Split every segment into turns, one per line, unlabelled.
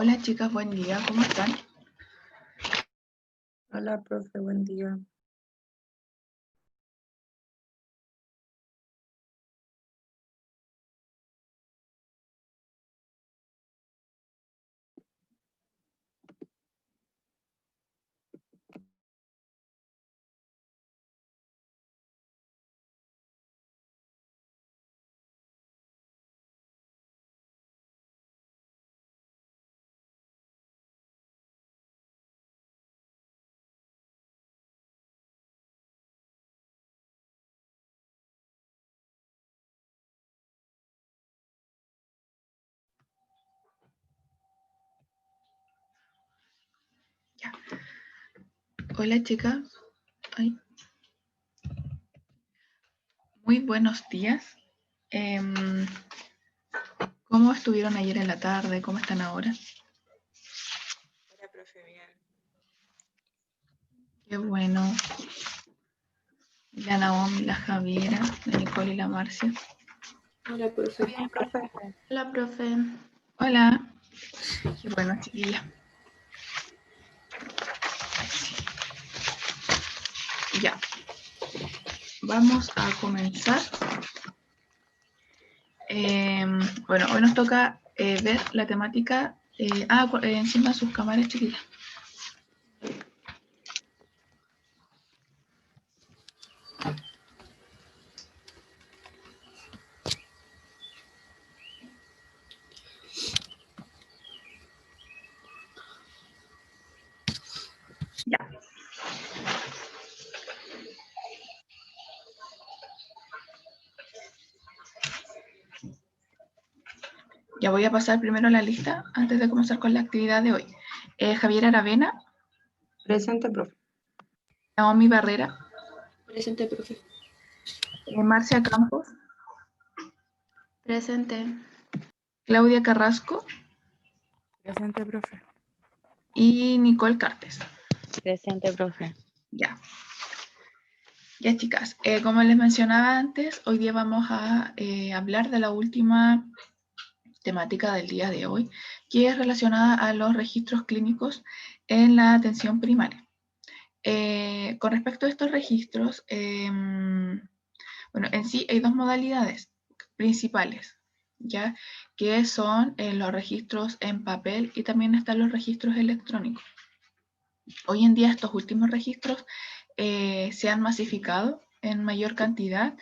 Hola chicas, buen día, ¿cómo están?
Hola, profe, buen día.
Ya. Hola chicas, Ay. Muy buenos días. ¿Cómo estuvieron ayer en la tarde? ¿Cómo están ahora?
Hola, profe, bien.
Qué bueno. La Naomi, la Javiera, la Nicole y la Marcia.
Hola, profe.
Bien, profe.
Hola, profe.
Hola. Qué bueno, chiquilla. Ya. Vamos a comenzar. Bueno, hoy nos toca ver la temática. Encima sus cámaras, chiquillas. Ya. Ya voy a pasar primero la lista antes de comenzar con la actividad de hoy. Javier Aravena,
Presente, profe.
Naomi Barrera,
Presente, profe.
Marcia Campos,
Presente.
Claudia Carrasco
Presente, profe.
y Nicole Cartes.
Presente, profe.
Ya. Ya, chicas, como les mencionaba antes, hoy día vamos a hablar de la última temática del día de hoy, que es relacionada a los registros clínicos en la atención primaria. Con respecto a estos registros, bueno, en sí hay dos modalidades principales, ¿ya? Que son los registros en papel y también están los registros electrónicos. Hoy en día estos últimos registros se han masificado en mayor cantidad,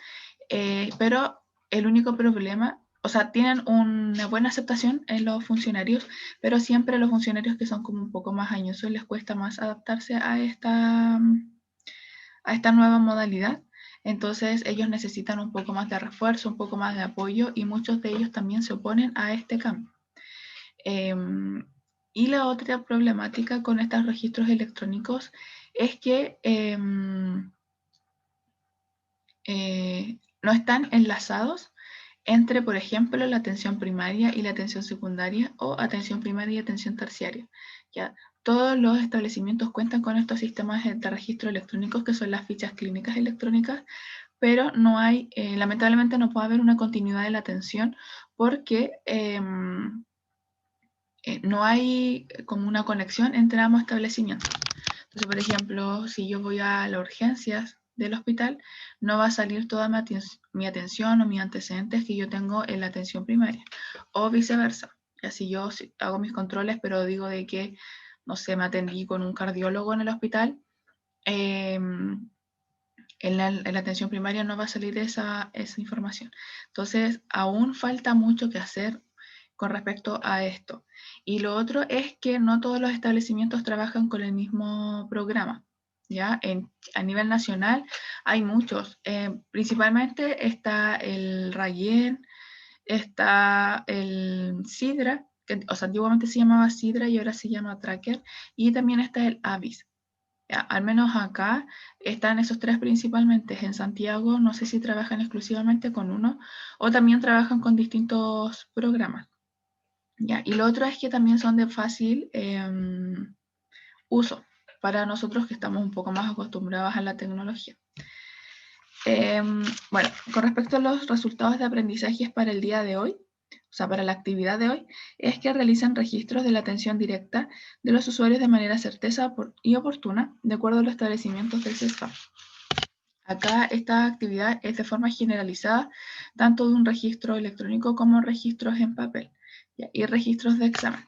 pero el único problema, o sea, tienen una buena aceptación en los funcionarios, pero siempre a los funcionarios que son como un poco más añosos les cuesta más adaptarse a esta nueva modalidad. Entonces ellos necesitan un poco más de refuerzo, un poco más de apoyo y muchos de ellos también se oponen a este cambio. Y la otra problemática con estos registros electrónicos es que no están enlazados entre, por ejemplo, la atención primaria y la atención secundaria o atención primaria y atención terciaria. ¿Ya? Todos los establecimientos cuentan con estos sistemas de registro electrónicos que son las fichas clínicas electrónicas, pero no hay, lamentablemente no puede haber una continuidad de la atención porque no hay como una conexión entre ambos establecimientos. Entonces, por ejemplo, si yo voy a las urgencias del hospital, no va a salir toda mi atención o mis antecedentes que yo tengo en la atención primaria, o viceversa. Así yo hago mis controles, pero digo de que, no sé, me atendí con un cardiólogo en el hospital, en la atención primaria no va a salir esa información. Entonces, aún falta mucho que hacer con respecto a esto. Y lo otro es que no todos los establecimientos trabajan con el mismo programa. ¿Ya? A nivel nacional hay muchos. Principalmente está el Rayen, está el Sidra, que o sea, antiguamente se llamaba Sidra y ahora se llama Tracker, y también está el Avis. Al menos acá están esos tres principalmente. En Santiago no sé si trabajan exclusivamente con uno o también trabajan con distintos programas. ¿Ya? Y lo otro es que también son de fácil uso para nosotros que estamos un poco más acostumbrados a la tecnología. Bueno, con respecto a los resultados de aprendizajes para el día de hoy, o sea, para la actividad de hoy, es que realicen registros de la atención directa de los usuarios de manera certeza y oportuna, de acuerdo a los establecimientos del CESFAM. Acá esta actividad es de forma generalizada, tanto de un registro electrónico como registros en papel, ¿ya? Y registros de examen.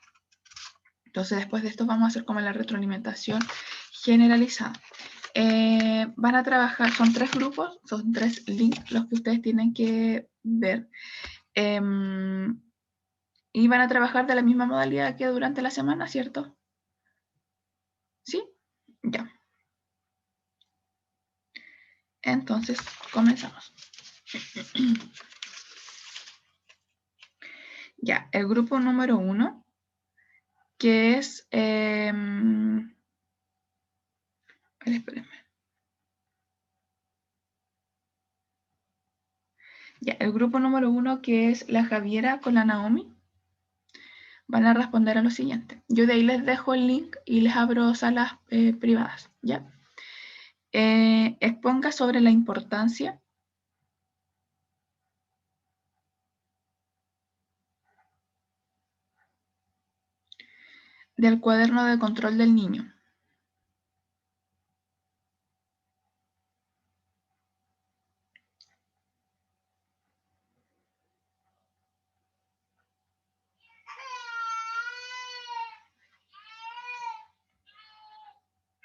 Entonces, después de esto vamos a hacer como la retroalimentación generalizada. Van a trabajar, son 3 grupos, son 3 links los que ustedes tienen que ver. Y van a trabajar de la misma modalidad que durante la semana, ¿cierto? ¿Sí? Ya. Entonces, comenzamos. Ya, el grupo número 1, que es... espérenme. Ya, el grupo número 1, que es la Javiera con la Naomi, van a responder a lo siguiente. Yo de ahí les dejo el link y les abro salas privadas, ¿ya? Exponga sobre la importancia del cuaderno de control del niño.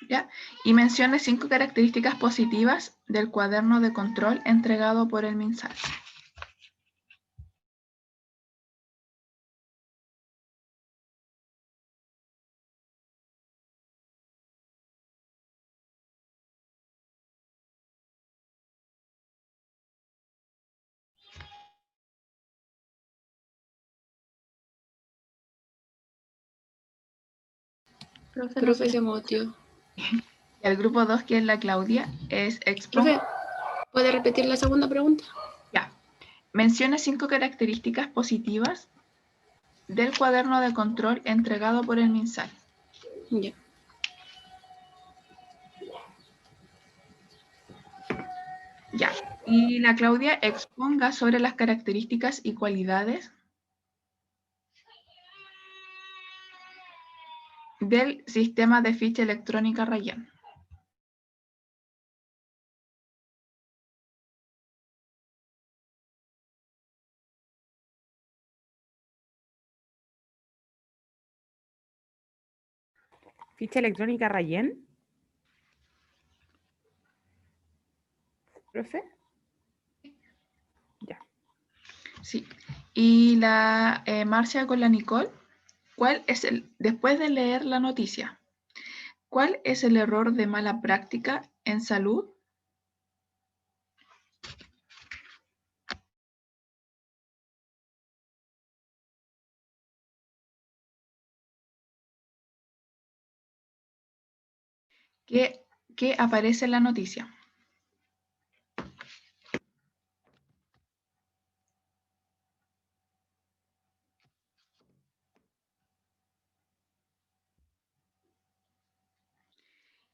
¿Ya? Y mencione 5 características positivas del cuaderno de control entregado por el MinSal.
Profe, se motió.
Y el grupo 2, que es la Claudia, es
Profe, ¿puede repetir la segunda pregunta?
Ya. Menciona 5 características positivas del cuaderno de control entregado por el MinSal.
Ya.
Ya. Y la Claudia exponga sobre las características y cualidades del sistema de ficha electrónica Rayan.
¿Ficha electrónica Rayen? ¿Profe? Ya.
Sí. Y la Marcia con la Nicole, ¿cuál es después de leer la noticia, cuál es el error de mala práctica en salud? que aparece en la noticia.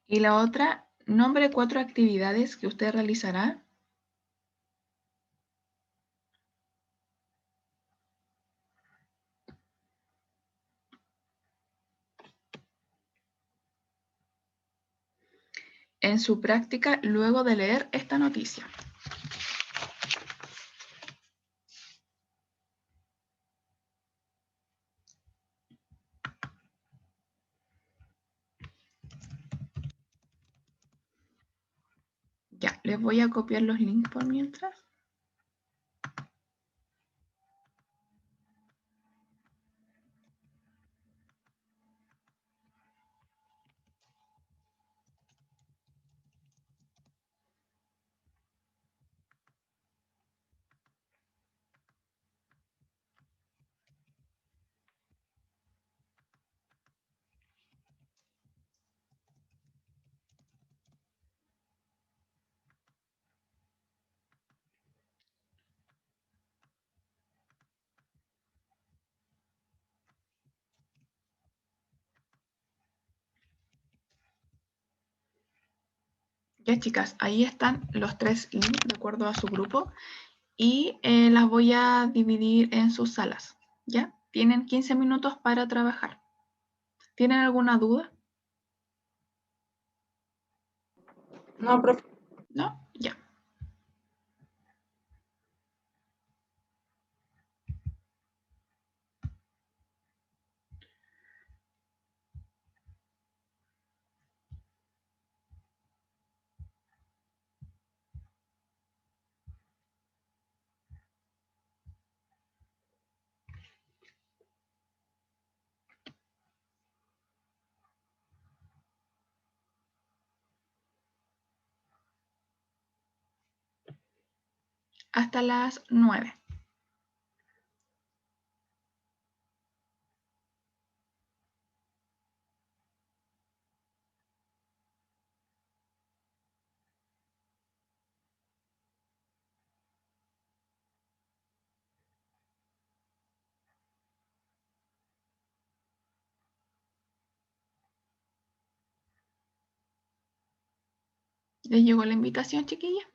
Y la otra, nombre 4 actividades que usted realizará en su práctica luego de leer esta noticia. Ya, les voy a copiar los links por mientras. Ya, chicas, ahí están los 3 links de acuerdo a su grupo. y las voy a dividir en sus salas, ¿ya? Tienen 15 minutos para trabajar. ¿Tienen alguna duda?
No, profe.
¿No? Ya. Hasta las 9. ¿Les llegó la invitación, chiquilla?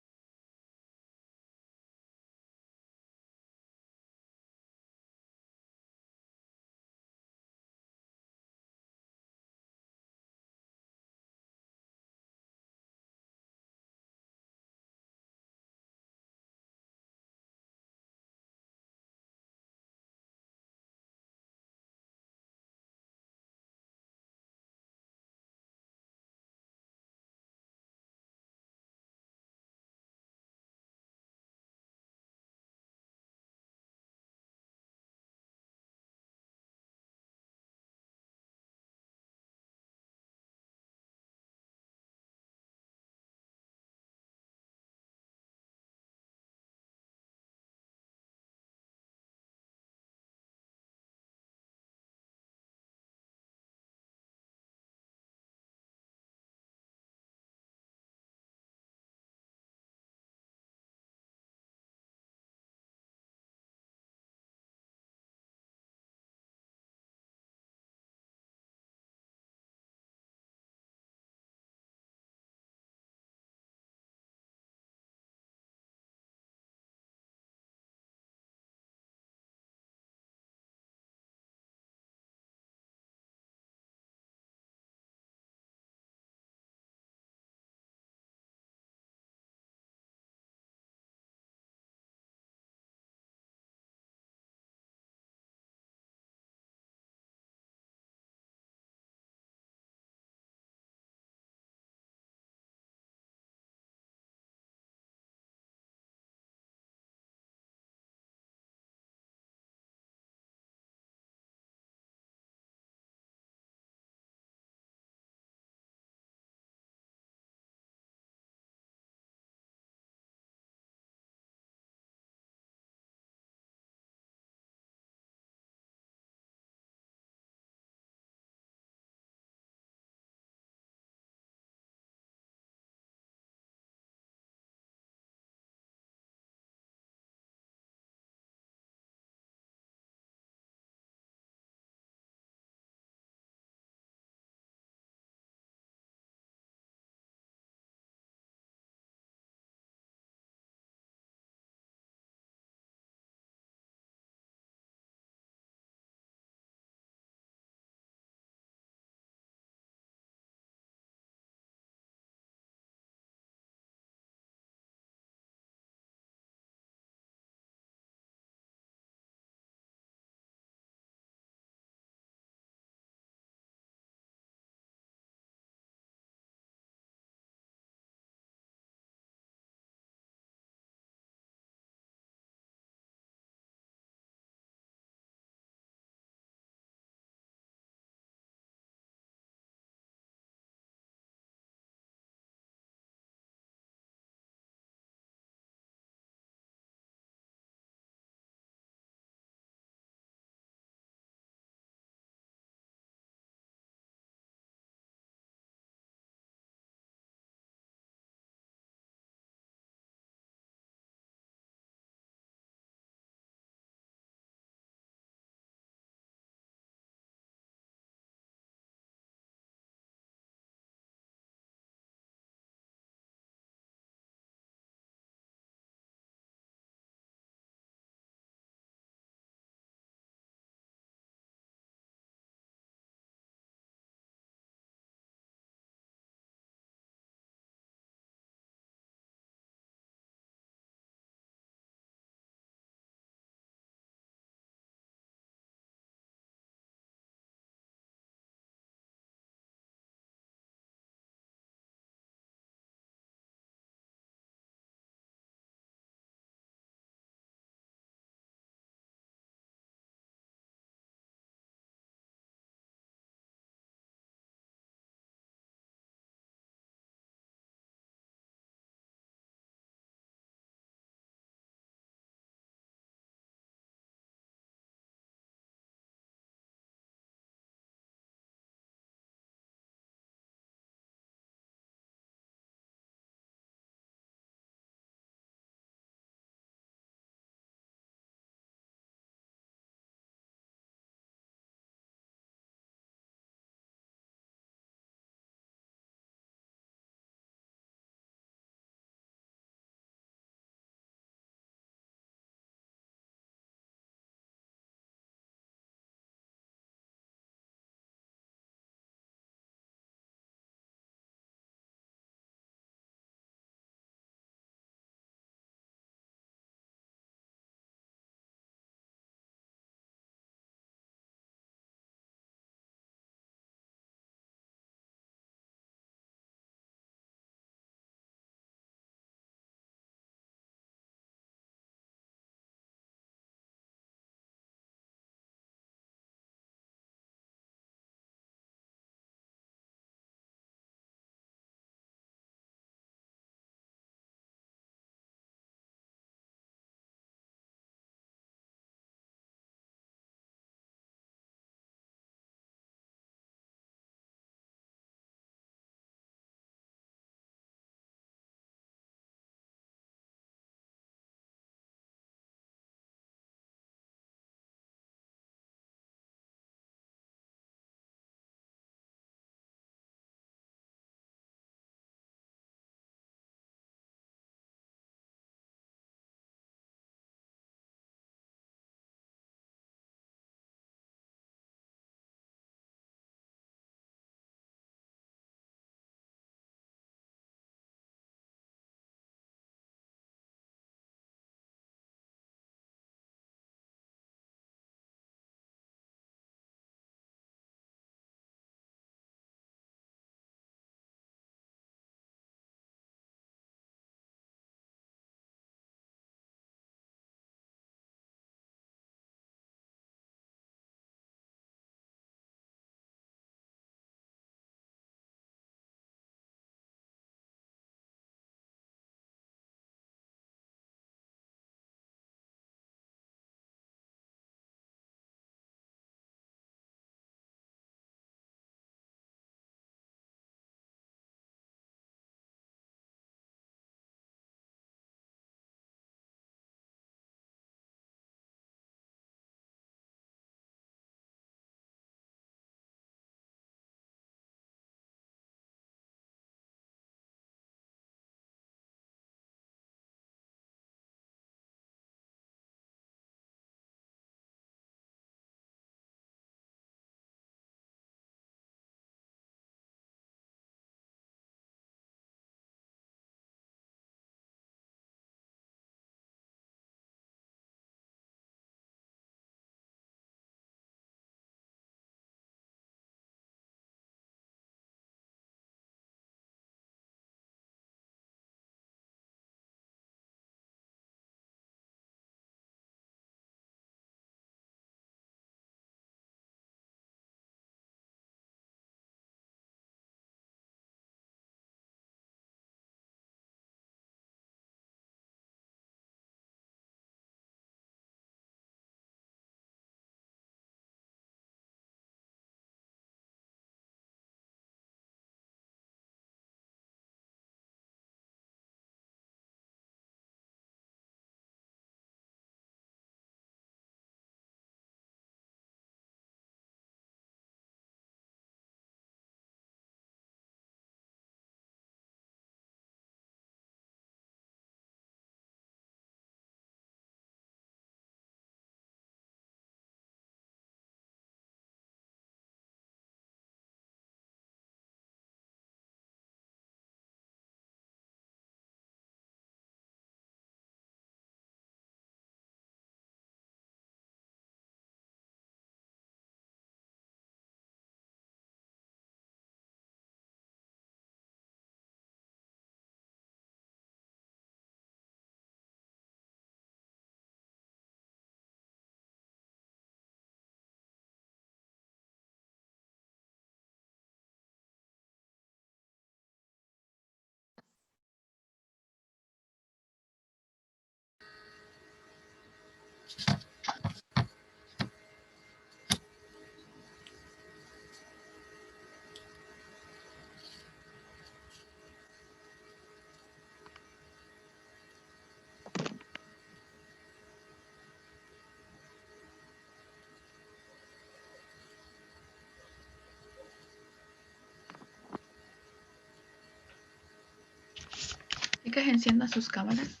chicas enciendan sus cámaras.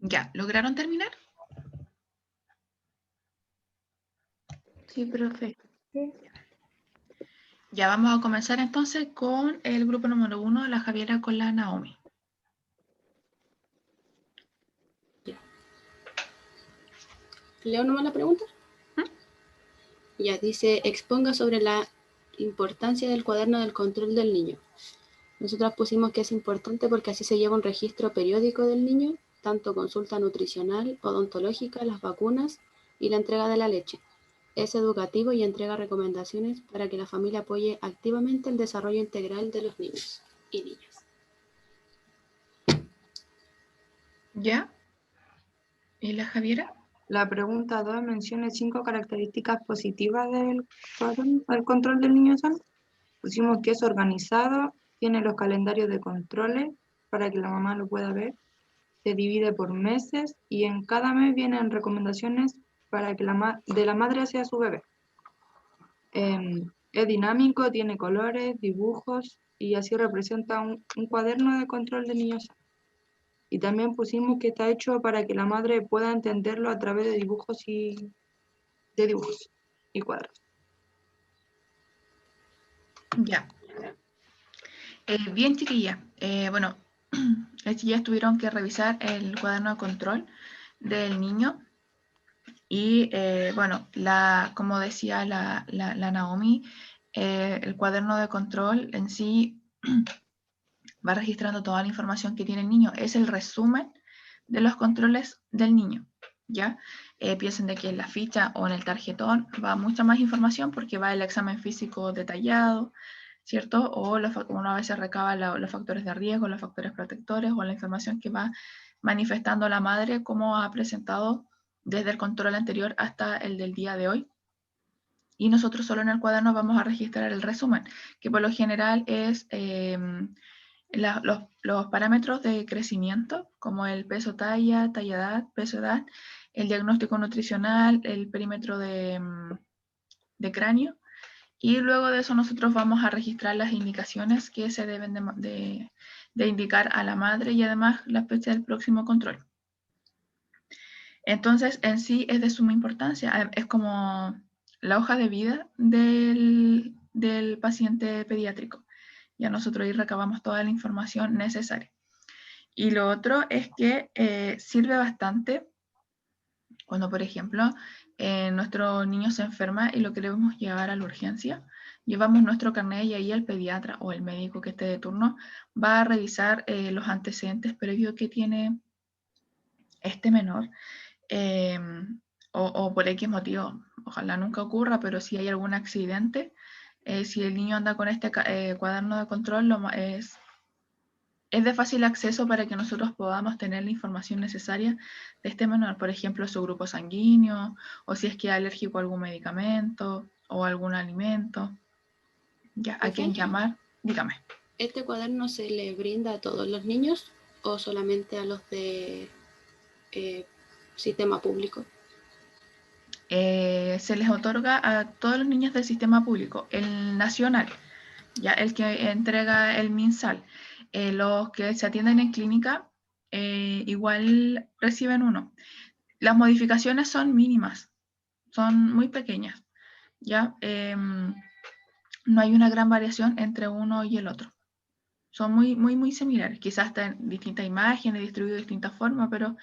Ya, ¿lograron terminar?
Sí, profe.
Ya vamos a comenzar entonces con el grupo número 1, la Javiera con la Naomi.
¿Leo nomás la pregunta? Ya, dice, exponga sobre la importancia del cuaderno del control del niño. Nosotras pusimos que es importante porque así se lleva un registro periódico del niño, tanto consulta nutricional, odontológica, las vacunas y la entrega de la leche. Es educativo y entrega recomendaciones para que la familia apoye activamente el desarrollo integral de los niños y niñas.
¿Ya? ¿Y la Javiera?
La pregunta 2 menciona 5 características positivas del control del niño sano. Pusimos que es organizado, tiene los calendarios de controles para que la mamá lo pueda ver, se divide por meses y en cada mes vienen recomendaciones para que de la madre hacia su bebé. Es dinámico, tiene colores, dibujos y así representa un cuaderno de control de niños sanos. Y también pusimos que está hecho para que la madre pueda entenderlo a través de dibujos y cuadros.
Ya. Bien, chiquilla. Bueno, las chiquillas tuvieron que revisar el cuaderno de control del niño. Y bueno, como decía la Naomi, el cuaderno de control en sí va registrando toda la información que tiene el niño. Es el resumen de los controles del niño, ¿ya? Piensen de que en la ficha o en el tarjetón va mucha más información porque va el examen físico detallado, ¿cierto? O uno a veces recaba los factores de riesgo, los factores protectores o la información que va manifestando la madre como ha presentado desde el control anterior hasta el del día de hoy. Y nosotros solo en el cuaderno vamos a registrar el resumen, que por lo general es los parámetros de crecimiento, como el peso talla, talla-edad, peso-edad, el diagnóstico nutricional, el perímetro de cráneo, y luego de eso nosotros vamos a registrar las indicaciones que se deben de indicar a la madre y además la fecha del próximo control. Entonces, en sí es de suma importancia, es como la hoja de vida del paciente pediátrico. Ya nosotros ahí recabamos toda la información necesaria. Y lo otro es que sirve bastante cuando, por ejemplo, nuestro niño se enferma y lo queremos llevar a la urgencia, llevamos nuestro carnet y ahí el pediatra o el médico que esté de turno va a revisar los antecedentes previos que tiene este menor. O por X motivo, ojalá nunca ocurra, pero si hay algún accidente, si el niño anda con este cuaderno de control, es de fácil acceso para que nosotros podamos tener la información necesaria de este menor, por ejemplo, su grupo sanguíneo, o si es que es alérgico a algún medicamento o algún alimento. Ya, ¿a quién llamar? Dígame.
¿Este cuaderno se le brinda a todos los niños o solamente a los de sistema público?
Se les otorga a todos los niños del sistema público, el nacional, ya el que entrega el MinSal. Los que se atienden en clínica igual reciben uno. Las modificaciones son mínimas, son muy pequeñas, ¿ya? No hay una gran variación entre uno y el otro. Son muy similares, quizás en distintas imágenes, distribuidos de distintas formas, pero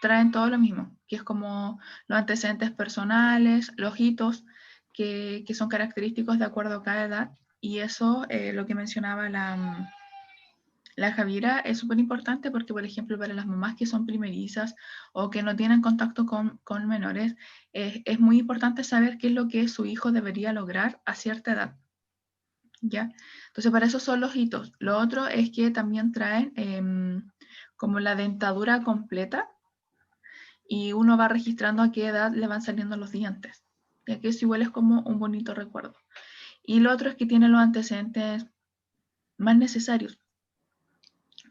traen todo lo mismo, que es como los antecedentes personales, los hitos que son característicos de acuerdo a cada edad, y eso, lo que mencionaba la Javiera, es súper importante porque, por ejemplo, para las mamás que son primerizas o que no tienen contacto con menores, es muy importante saber qué es lo que su hijo debería lograr a cierta edad. ¿Ya? Entonces, para eso son los hitos. Lo otro es que también traen como la dentadura completa y uno va registrando a qué edad le van saliendo los dientes, ya que eso igual es como un bonito recuerdo. Y lo otro es que tiene los antecedentes más necesarios,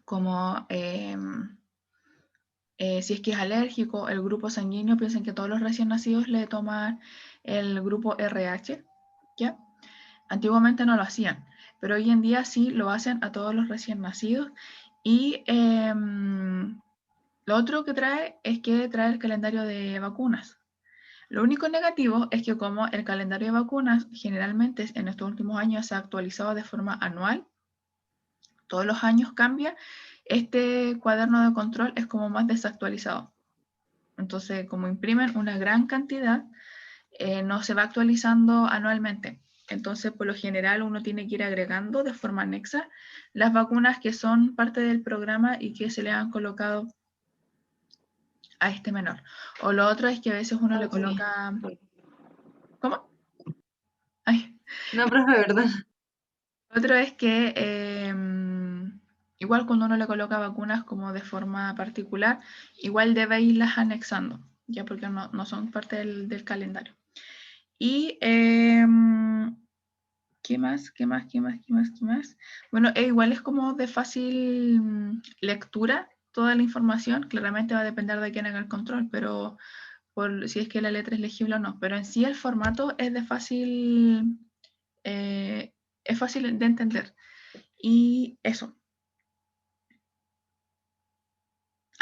como si es que es alérgico, el grupo sanguíneo, piensen que todos los recién nacidos le toman el grupo RH, ¿ya? Antiguamente no lo hacían, pero hoy en día sí lo hacen a todos los recién nacidos. Y lo otro que trae es que trae el calendario de vacunas. Lo único negativo es que como el calendario de vacunas generalmente en estos últimos años se ha actualizado de forma anual, todos los años cambia, este cuaderno de control es como más desactualizado. Entonces, como imprimen una gran cantidad, no se va actualizando anualmente. Entonces, por lo general, uno tiene que ir agregando de forma anexa las vacunas que son parte del programa y que se le han colocado a este menor. O lo otro es que a veces uno le coloca... ¿Cómo? Ay.
No, profe, ¿verdad?
Otro es que igual cuando uno le coloca vacunas como de forma particular, igual debe irlas anexando, ya porque no son parte del calendario. Y ¿qué más? Bueno, igual es como de fácil lectura toda la información. Claramente va a depender de quién haga el control, pero si es que la letra es legible o no. Pero en sí el formato es de fácil de entender. Y eso.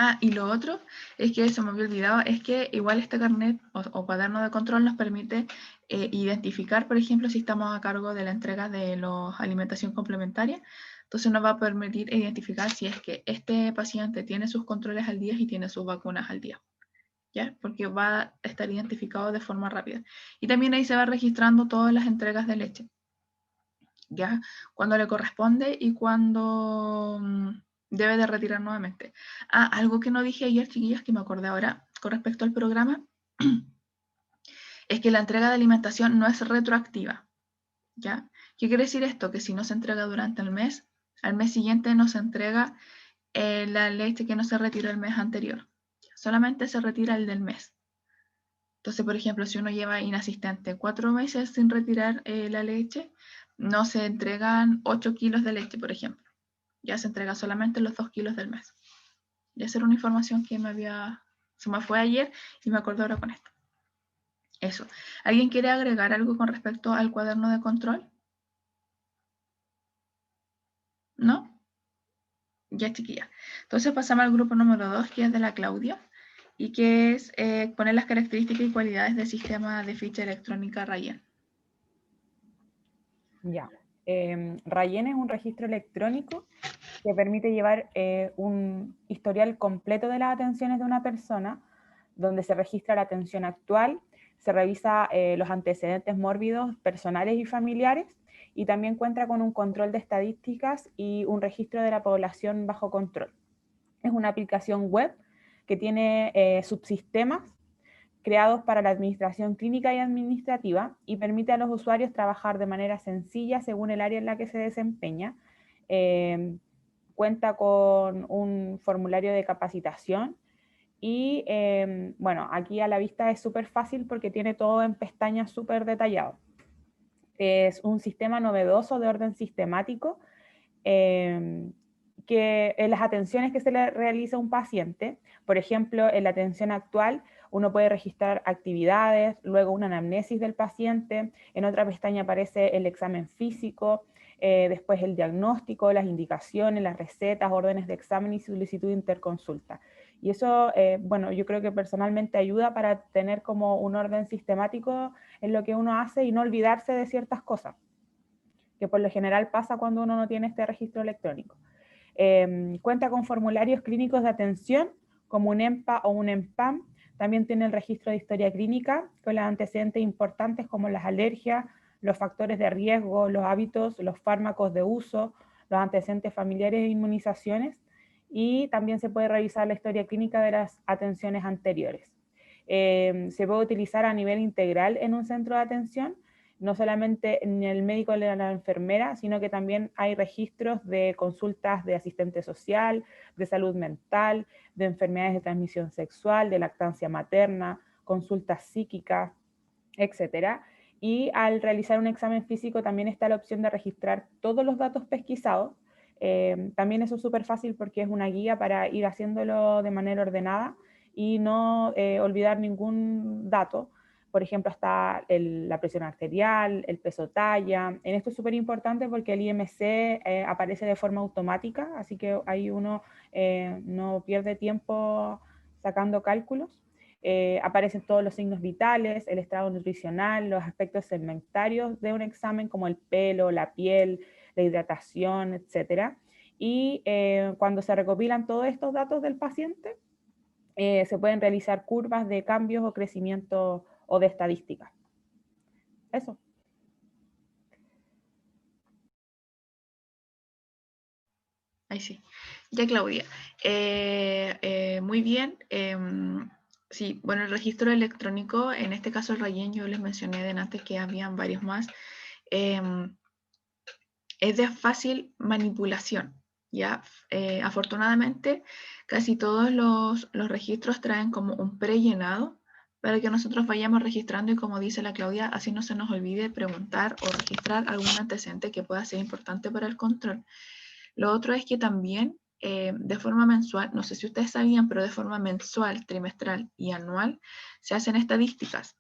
Ah, y lo otro es que se me había olvidado, es que igual este carnet o cuaderno de control nos permite identificar, por ejemplo, si estamos a cargo de la entrega de la alimentación complementaria. Entonces nos va a permitir identificar si es que este paciente tiene sus controles al día y tiene sus vacunas al día, ¿ya? Porque va a estar identificado de forma rápida. Y también ahí se va registrando todas las entregas de leche, ¿ya? Cuando le corresponde y cuando debe de retirar nuevamente. Ah, algo que no dije ayer, chiquillas, que me acordé ahora con respecto al programa, es que la entrega de alimentación no es retroactiva, ¿ya? ¿Qué quiere decir esto? Que si no se entrega durante el mes, al mes siguiente no se entrega la leche que no se retiró el mes anterior. Solamente se retira el del mes. Entonces, por ejemplo, si uno lleva inasistente 4 meses sin retirar la leche, no se entregan 8 kilos de leche, por ejemplo. Ya se entrega solamente los 2 kilos del mes. Y esa era una información que se me fue ayer y me acuerdo ahora con esto. Eso. ¿Alguien quiere agregar algo con respecto al cuaderno de control? ¿No? Ya, chiquilla. Entonces pasamos al grupo número 2, que es de la Claudia, y que es poner las características y cualidades del sistema de ficha electrónica Rayen.
Ya. Rayen es un registro electrónico que permite llevar un historial completo de las atenciones de una persona, donde se registra la atención actual, se revisa los antecedentes mórbidos personales y familiares, y también cuenta con un control de estadísticas y un registro de la población bajo control. Es una aplicación web que tiene subsistemas creados para la administración clínica y administrativa y permite a los usuarios trabajar de manera sencilla según el área en la que se desempeña. Cuenta con un formulario de capacitación y bueno, aquí a la vista es súper fácil porque tiene todo en pestañas súper detallado. Es un sistema novedoso de orden sistemático que en las atenciones que se le realiza a un paciente, por ejemplo, en la atención actual, uno puede registrar actividades, luego una anamnesis del paciente, en otra pestaña aparece el examen físico, después el diagnóstico, las indicaciones, las recetas, órdenes de examen y solicitud de interconsulta. Y eso, bueno, yo creo que personalmente ayuda para tener como un orden sistemático en lo que uno hace y no olvidarse de ciertas cosas, que por lo general pasa cuando uno no tiene este registro electrónico. Cuenta con formularios clínicos de atención, como un EMPA o un EMPAM. También tiene el registro de historia clínica, con los antecedentes importantes como las alergias, los factores de riesgo, los hábitos, los fármacos de uso, los antecedentes familiares e inmunizaciones. Y también se puede revisar la historia clínica de las atenciones anteriores. Se puede utilizar a nivel integral en un centro de atención, no solamente en el médico o la enfermera, sino que también hay registros de consultas de asistente social, de salud mental, de enfermedades de transmisión sexual, de lactancia materna, consultas psíquicas, etc. Y al realizar un examen físico también está la opción de registrar todos los datos pesquisados. También eso es súper fácil porque es una guía para ir haciéndolo de manera ordenada y no olvidar ningún dato. Por ejemplo, está la presión arterial, el peso talla. En esto es súper importante porque el IMC aparece de forma automática, así que ahí uno no pierde tiempo sacando cálculos. Aparecen todos los signos vitales, el estado nutricional, los aspectos segmentarios de un examen como el pelo, la piel, la hidratación, etc. Y cuando se recopilan todos estos datos del paciente, se pueden realizar curvas de cambios o crecimiento o de estadísticas. Eso.
Ahí sí. Ya, Claudia. Muy bien. Sí, bueno, el registro electrónico, en este caso el RAYEN, yo les mencioné de antes que habían varios más. Es de fácil manipulación, ¿ya? Afortunadamente, casi todos los registros traen como un prellenado para que nosotros vayamos registrando y, como dice la Claudia, así no se nos olvide preguntar o registrar algún antecedente que pueda ser importante para el control. Lo otro es que también de forma mensual, no sé si ustedes sabían, pero de forma mensual, trimestral y anual se hacen estadísticas,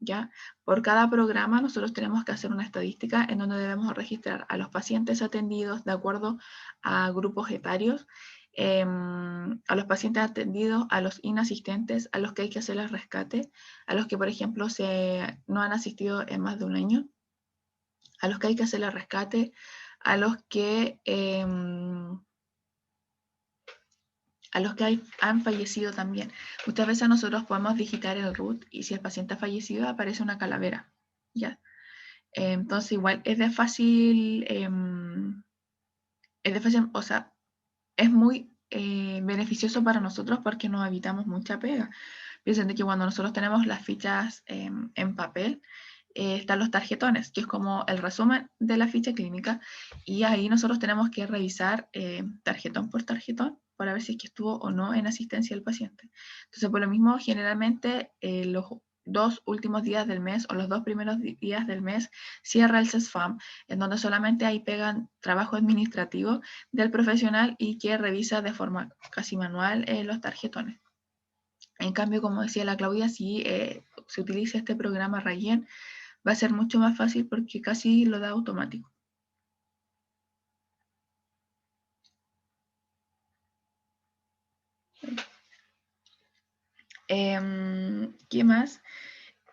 ¿ya? Por cada programa nosotros tenemos que hacer una estadística en donde debemos registrar a los pacientes atendidos de acuerdo a grupos etarios, a los pacientes atendidos, a los inasistentes, a los que hay que hacer el rescate, a los que, por ejemplo, no han asistido en más de un año, a los que hay que hacer el rescate, a los que han fallecido también. Muchas veces nosotros podemos digitar el root y si el paciente ha fallecido aparece una calavera, ¿ya? Entonces igual es de fácil, o sea, es muy beneficioso para nosotros porque nos evitamos mucha pega. Piensen de que cuando nosotros tenemos las fichas en papel, están los tarjetones, que es como el resumen de la ficha clínica, y ahí nosotros tenemos que revisar tarjetón por tarjetón para ver si es que estuvo o no en asistencia el paciente. Entonces, por lo mismo, generalmente los 2 últimos días del mes o los 2 primeros días del mes cierra el CESFAM, en donde solamente ahí pegan trabajo administrativo del profesional y que revisa de forma casi manual los tarjetones. En cambio, como decía la Claudia, si se utiliza este programa RAYEN, va a ser mucho más fácil porque casi lo da automático. ¿Qué más?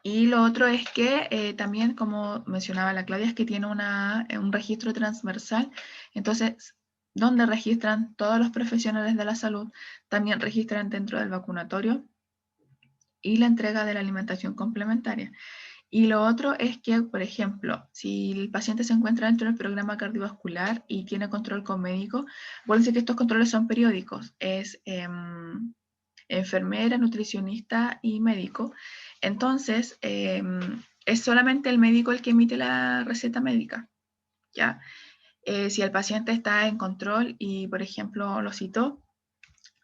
Y lo otro es que también, como mencionaba la Claudia, es que tiene un registro transversal. Entonces, donde registran todos los profesionales de la salud, también registran dentro del vacunatorio y la entrega de la alimentación complementaria. Y lo otro es que, por ejemplo, si el paciente se encuentra dentro del programa cardiovascular y tiene control con médico, acuérdense que estos controles son periódicos, es enfermera, nutricionista y médico. Entonces, es solamente el médico el que emite la receta médica, ¿ya? Si el paciente está en control y, por ejemplo, lo citó,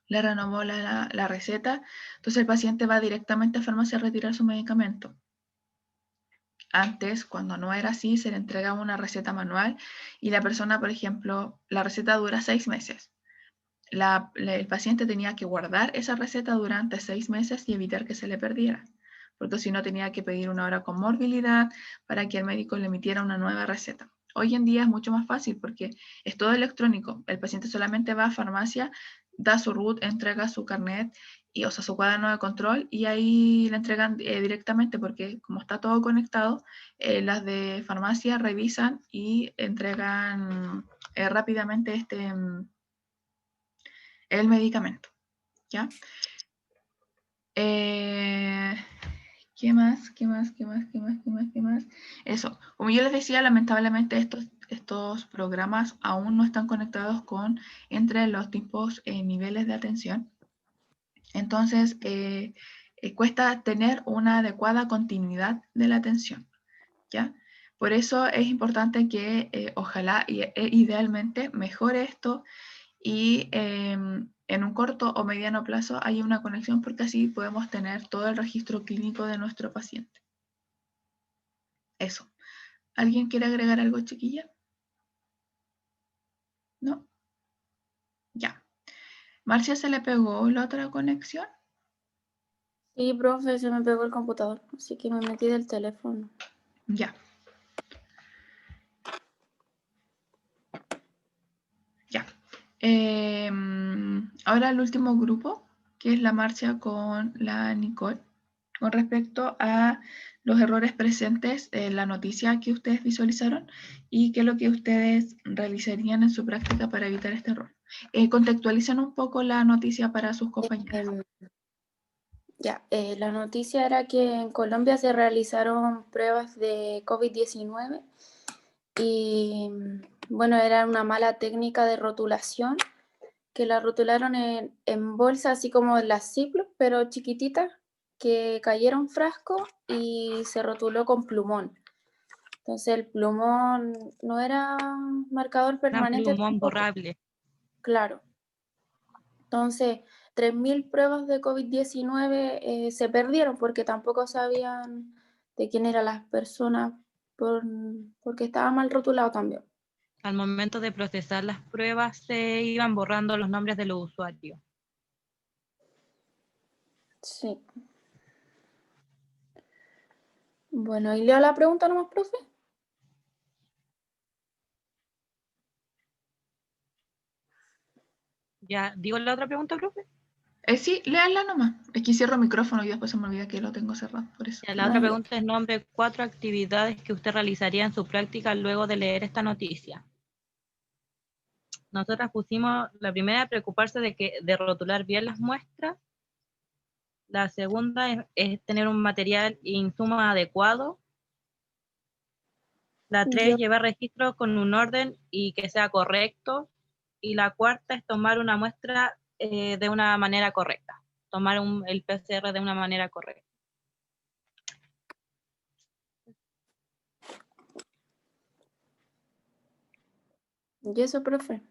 le renovó la receta, entonces el paciente va directamente a farmacia a retirar su medicamento. Antes, cuando no era así, se le entrega una receta manual y la persona, por ejemplo, la receta dura 6 meses. El paciente tenía que guardar esa receta durante 6 meses y evitar que se le perdiera, porque si no tenía que pedir una hora con morbilidad para que el médico le emitiera una nueva receta. Hoy en día es mucho más fácil porque es todo electrónico. El paciente solamente va a farmacia, da su RUT, entrega su carnet, o sea, su cuaderno de control, y ahí le entregan directamente porque como está todo conectado, las de farmacia revisan y entregan rápidamente el medicamento, ¿ya? ¿Qué más? Eso, como yo les decía, lamentablemente estos programas aún no están conectados entre los tipos niveles de atención. Entonces, cuesta tener una adecuada continuidad de la atención, ¿ya? Por eso es importante que ojalá idealmente mejore esto y en un corto o mediano plazo haya una conexión porque así podemos tener todo el registro clínico de nuestro paciente. Eso. ¿Alguien quiere agregar algo, chiquilla? ¿No? Ya. ¿Marcia se le pegó la otra conexión?
Sí, profe, se me pegó el computador, así que me metí del teléfono.
Ya. Ya. Ahora el último grupo, que es la marcha con la Nicole, con respecto a los errores presentes en la noticia que ustedes visualizaron y qué es lo que ustedes realizarían en su práctica para evitar este error. Contextualicen un poco la noticia para sus compañeros.
La noticia era que en Colombia se realizaron pruebas de COVID-19 y, bueno, era una mala técnica de rotulación, que la rotularon en bolsas así como las Ziploc, pero chiquititas, que cayeron frasco y se rotuló con plumón. Entonces el plumón no era marcador
Gran
permanente
plumón
tampoco.
borrable.
Claro. Entonces, 3.000 pruebas de COVID-19 se perdieron porque tampoco sabían de quién eran las personas porque estaba mal rotulado también.
Al momento de procesar las pruebas se iban borrando los nombres de los usuarios.
Sí. Bueno, ¿y leo la pregunta nomás, profe?
¿Ya digo la otra pregunta, profe?
Sí, léanla nomás. Es que cierro el micrófono y después se me olvida que lo tengo cerrado, por eso.
Ya, la otra pregunta es: nombre 4 actividades que usted realizaría en su práctica luego de leer esta noticia. Nosotras pusimos la primera, preocuparse de rotular bien las muestras. La segunda es tener un material e insumos adecuado. La 3, llevar registros con un orden y que sea correcto. Y la cuarta es tomar una muestra de una manera correcta. Tomar el PCR de una manera correcta.
¿Y eso, profe?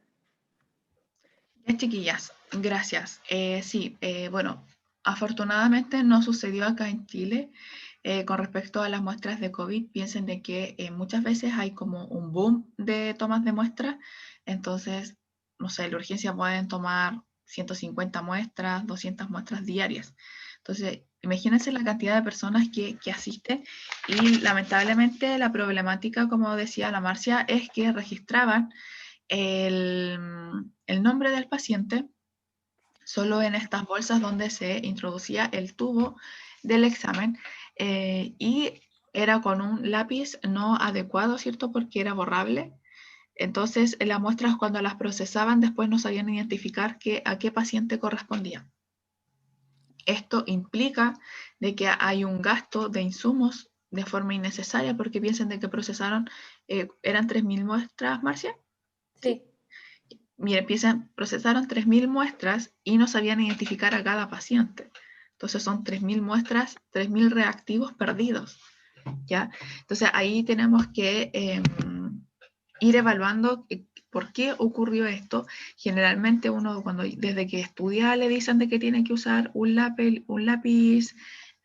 Ya, chiquillas, gracias. Sí, bueno, afortunadamente no sucedió acá en Chile. Con respecto a las muestras de COVID, piensen de que muchas veces hay como un boom de tomas de muestras, entonces, no sé, la urgencia pueden tomar 150 muestras, 200 muestras diarias. Entonces, imagínense la cantidad de personas que asisten y lamentablemente la problemática, como decía la Marcia, es que registraban el nombre del paciente solo en estas bolsas donde se introducía el tubo del examen y era con un lápiz no adecuado, ¿cierto? Porque era borrable. Entonces, las muestras cuando las procesaban después no sabían identificar a qué paciente correspondía. Esto implica de que hay un gasto de insumos de forma innecesaria porque piensen de que procesaron, eran 3.000 muestras, Marcia.
Sí.
Mire, procesaron 3.000 muestras y no sabían identificar a cada paciente. Entonces son 3.000 muestras, 3.000 reactivos perdidos, ¿ya? Entonces ahí tenemos que ir evaluando por qué ocurrió esto. Generalmente uno desde que estudia le dicen de que tiene que usar un lápiz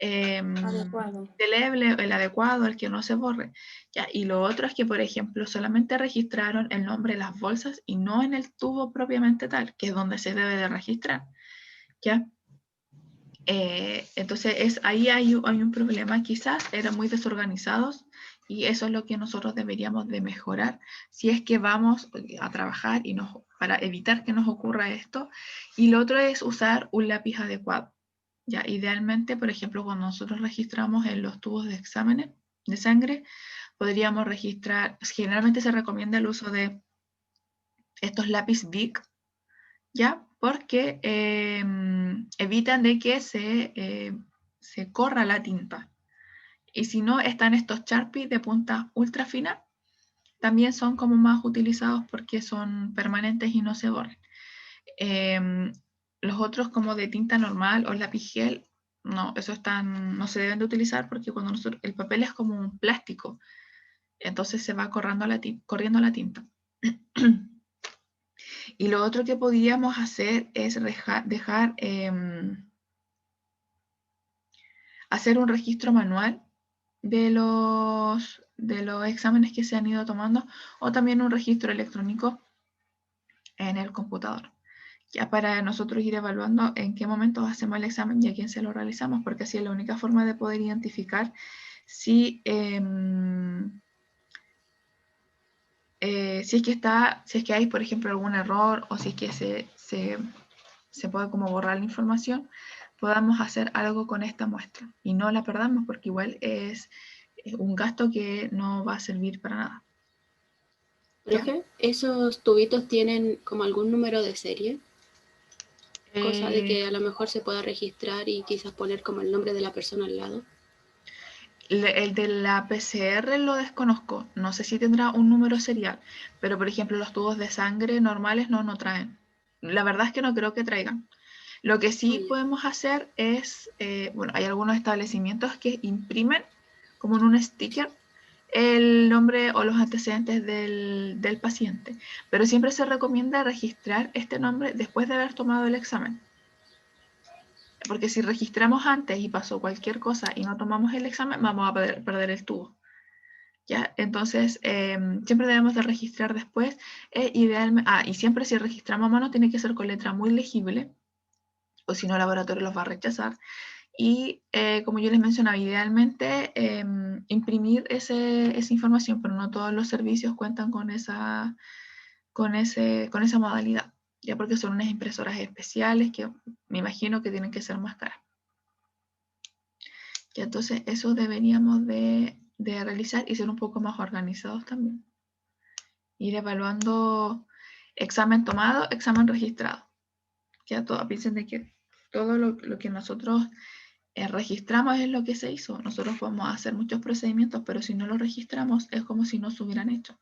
indeleble, el adecuado, el que no se borre. ¿Ya? Y lo otro es que, por ejemplo, solamente registraron el nombre de las bolsas y no en el tubo propiamente tal, que es donde se debe de registrar. ¿Ya? Entonces ahí hay un problema, quizás eran muy desorganizados y eso es lo que nosotros deberíamos de mejorar si es que vamos a trabajar para evitar que nos ocurra esto. Y lo otro es usar un lápiz adecuado. Ya, idealmente, por ejemplo, cuando nosotros registramos en los tubos de exámenes de sangre, podríamos registrar, generalmente se recomienda el uso de estos lápiz Bic, ¿ya? Porque evitan de que se corra la tinta. Y si no, están estos Sharpie de punta ultra fina, también son como más utilizados porque son permanentes y no se borran. Los otros como de tinta normal o lápiz gel, no, no se deben de utilizar porque cuando el papel es como un plástico, entonces se va corriendo la tinta. Y lo otro que podríamos hacer es hacer un registro manual de los exámenes que se han ido tomando o también un registro electrónico en el computador. ya para nosotros ir evaluando en qué momento hacemos el examen y a quién se lo realizamos, porque así es la única forma de poder identificar si, si es que hay, por ejemplo, algún error o si es que se puede como borrar la información, podamos hacer algo con esta muestra y no la perdamos porque igual es un gasto que no va a servir para nada.
Profe, ¿esos tubitos tienen como algún número de serie? Cosa de que a lo mejor se pueda registrar y quizás poner como el nombre de la persona al lado.
El de la PCR lo desconozco, no sé si tendrá un número serial, pero por ejemplo los tubos de sangre normales no traen. La verdad es que no creo que traigan. Lo que sí podemos hacer es, bueno, hay algunos establecimientos que imprimen como en un sticker el nombre o los antecedentes del paciente, pero siempre se recomienda registrar este nombre después de haber tomado el examen. Porque si registramos antes y pasó cualquier cosa y no tomamos el examen, vamos a perder el tubo. ¿Ya? Entonces, siempre debemos de registrar después. Idealmente, y siempre si registramos a mano tiene que ser con letra muy legible, o si no el laboratorio los va a rechazar. Y como yo les mencionaba, idealmente imprimir esa información, pero no todos los servicios cuentan con esa modalidad, ya porque son unas impresoras especiales que me imagino que tienen que ser más caras. Y entonces eso deberíamos de realizar y ser un poco más organizados también. Ir evaluando examen tomado, examen registrado. Ya todos piensen de que todo lo que nosotros registramos es lo que se hizo. Nosotros podemos hacer muchos procedimientos, pero si no los registramos es como si no se hubieran hecho.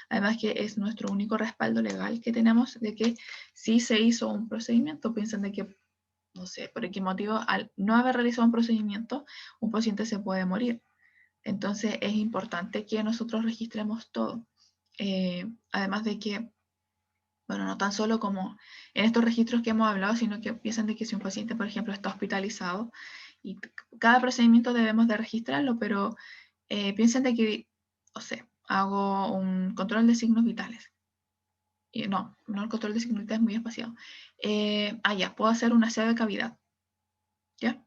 Además que es nuestro único respaldo legal que tenemos de que sí se hizo un procedimiento. Piensen de que, no sé, por qué motivo, al no haber realizado un procedimiento, un paciente se puede morir. Entonces es importante que nosotros registremos todo. Además de que, bueno, no tan solo como en estos registros que hemos hablado, sino que piensen de que si un paciente, por ejemplo, está hospitalizado, y cada procedimiento debemos de registrarlo, pero piensen de que, no sé, hago un control de signos vitales. No el control de signos vitales es muy espaciado. Ya, puedo hacer un aseo de cavidad, ¿ya?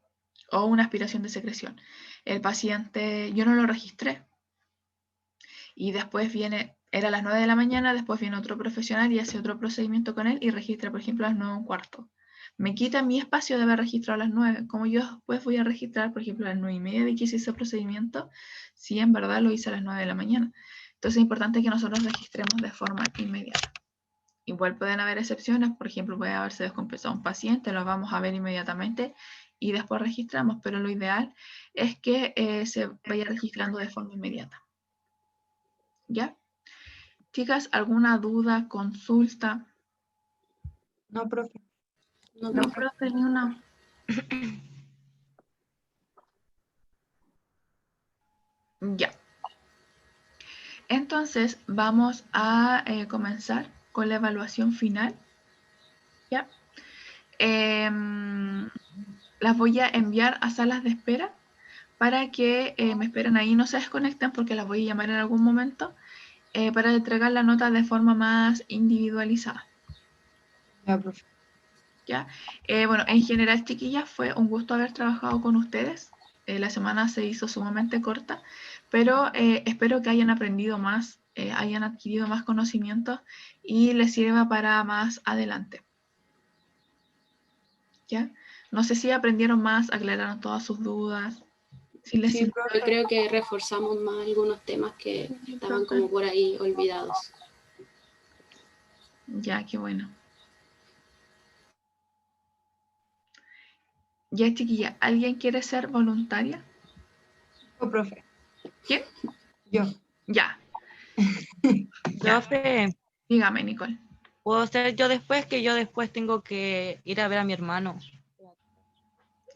O una aspiración de secreción. El paciente, yo no lo registré. Y después era a las 9 de la mañana, después viene otro profesional y hace otro procedimiento con él y registra, por ejemplo, a las 9:15. Me quita mi espacio de haber registrado a las 9. ¿Cómo yo después voy a registrar, por ejemplo, a las 9:30 de que hice ese procedimiento si en verdad lo hice a las 9 de la mañana? Entonces es importante que nosotros registremos de forma inmediata. Igual pueden haber excepciones, por ejemplo, puede haberse descompensado un paciente, lo vamos a ver inmediatamente y después registramos, pero lo ideal es que se vaya registrando de forma inmediata. ¿Ya? Chicas, ¿alguna duda, consulta?
No, profe.
No,
No,
profe.
profe, ni una. Ya. Entonces, vamos a comenzar con la evaluación final. ¿Ya? Las voy a enviar a salas de espera para que me esperen ahí, no se desconecten porque las voy a llamar en algún momento para entregar la nota de forma más individualizada.
Ya, profe.
¿Ya? Bueno, en general, chiquillas, fue un gusto haber trabajado con ustedes. La semana se hizo sumamente corta, pero espero que hayan aprendido más, hayan adquirido más conocimientos y les sirva para más adelante. ¿Ya? No sé si aprendieron más, aclararon todas sus dudas. Si les
Sí,
Yo
profe.
creo que reforzamos más algunos temas que estaban como por ahí olvidados.
Ya, qué bueno. Ya, chiquilla, ¿alguien quiere ser voluntaria?
Oh, profe.
¿Quién?
Yo.
Ya. Ya.
Profe,
Dígame, Nicole.
¿puedo ser yo después? Que yo después tengo que ir a ver a mi hermano.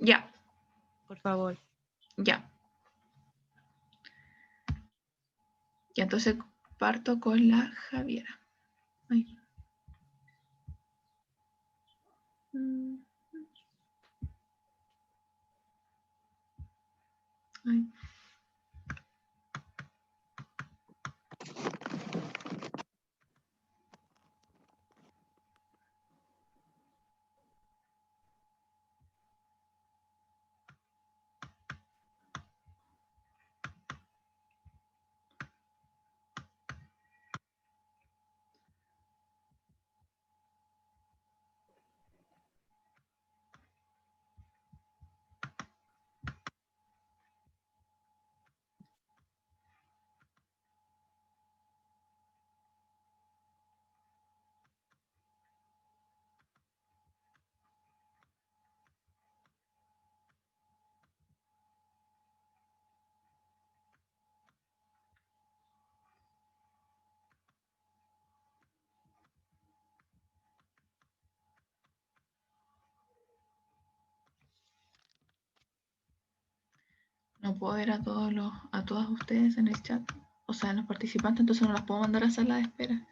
Ya,
Por favor.
ya. Y entonces parto con la Javiera. Ay. Ay. no puedo ver a todas ustedes en el chat, o sea, los participantes, entonces no las puedo mandar a sala de espera.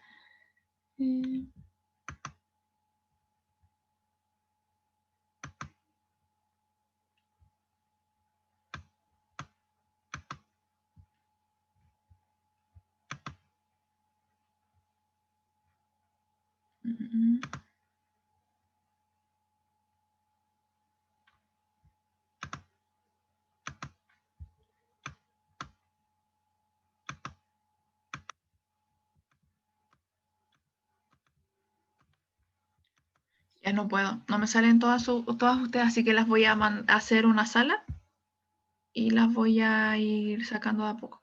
Ya no puedo, no me salen todas ustedes, así que las voy a hacer una sala y las voy a ir sacando de a poco.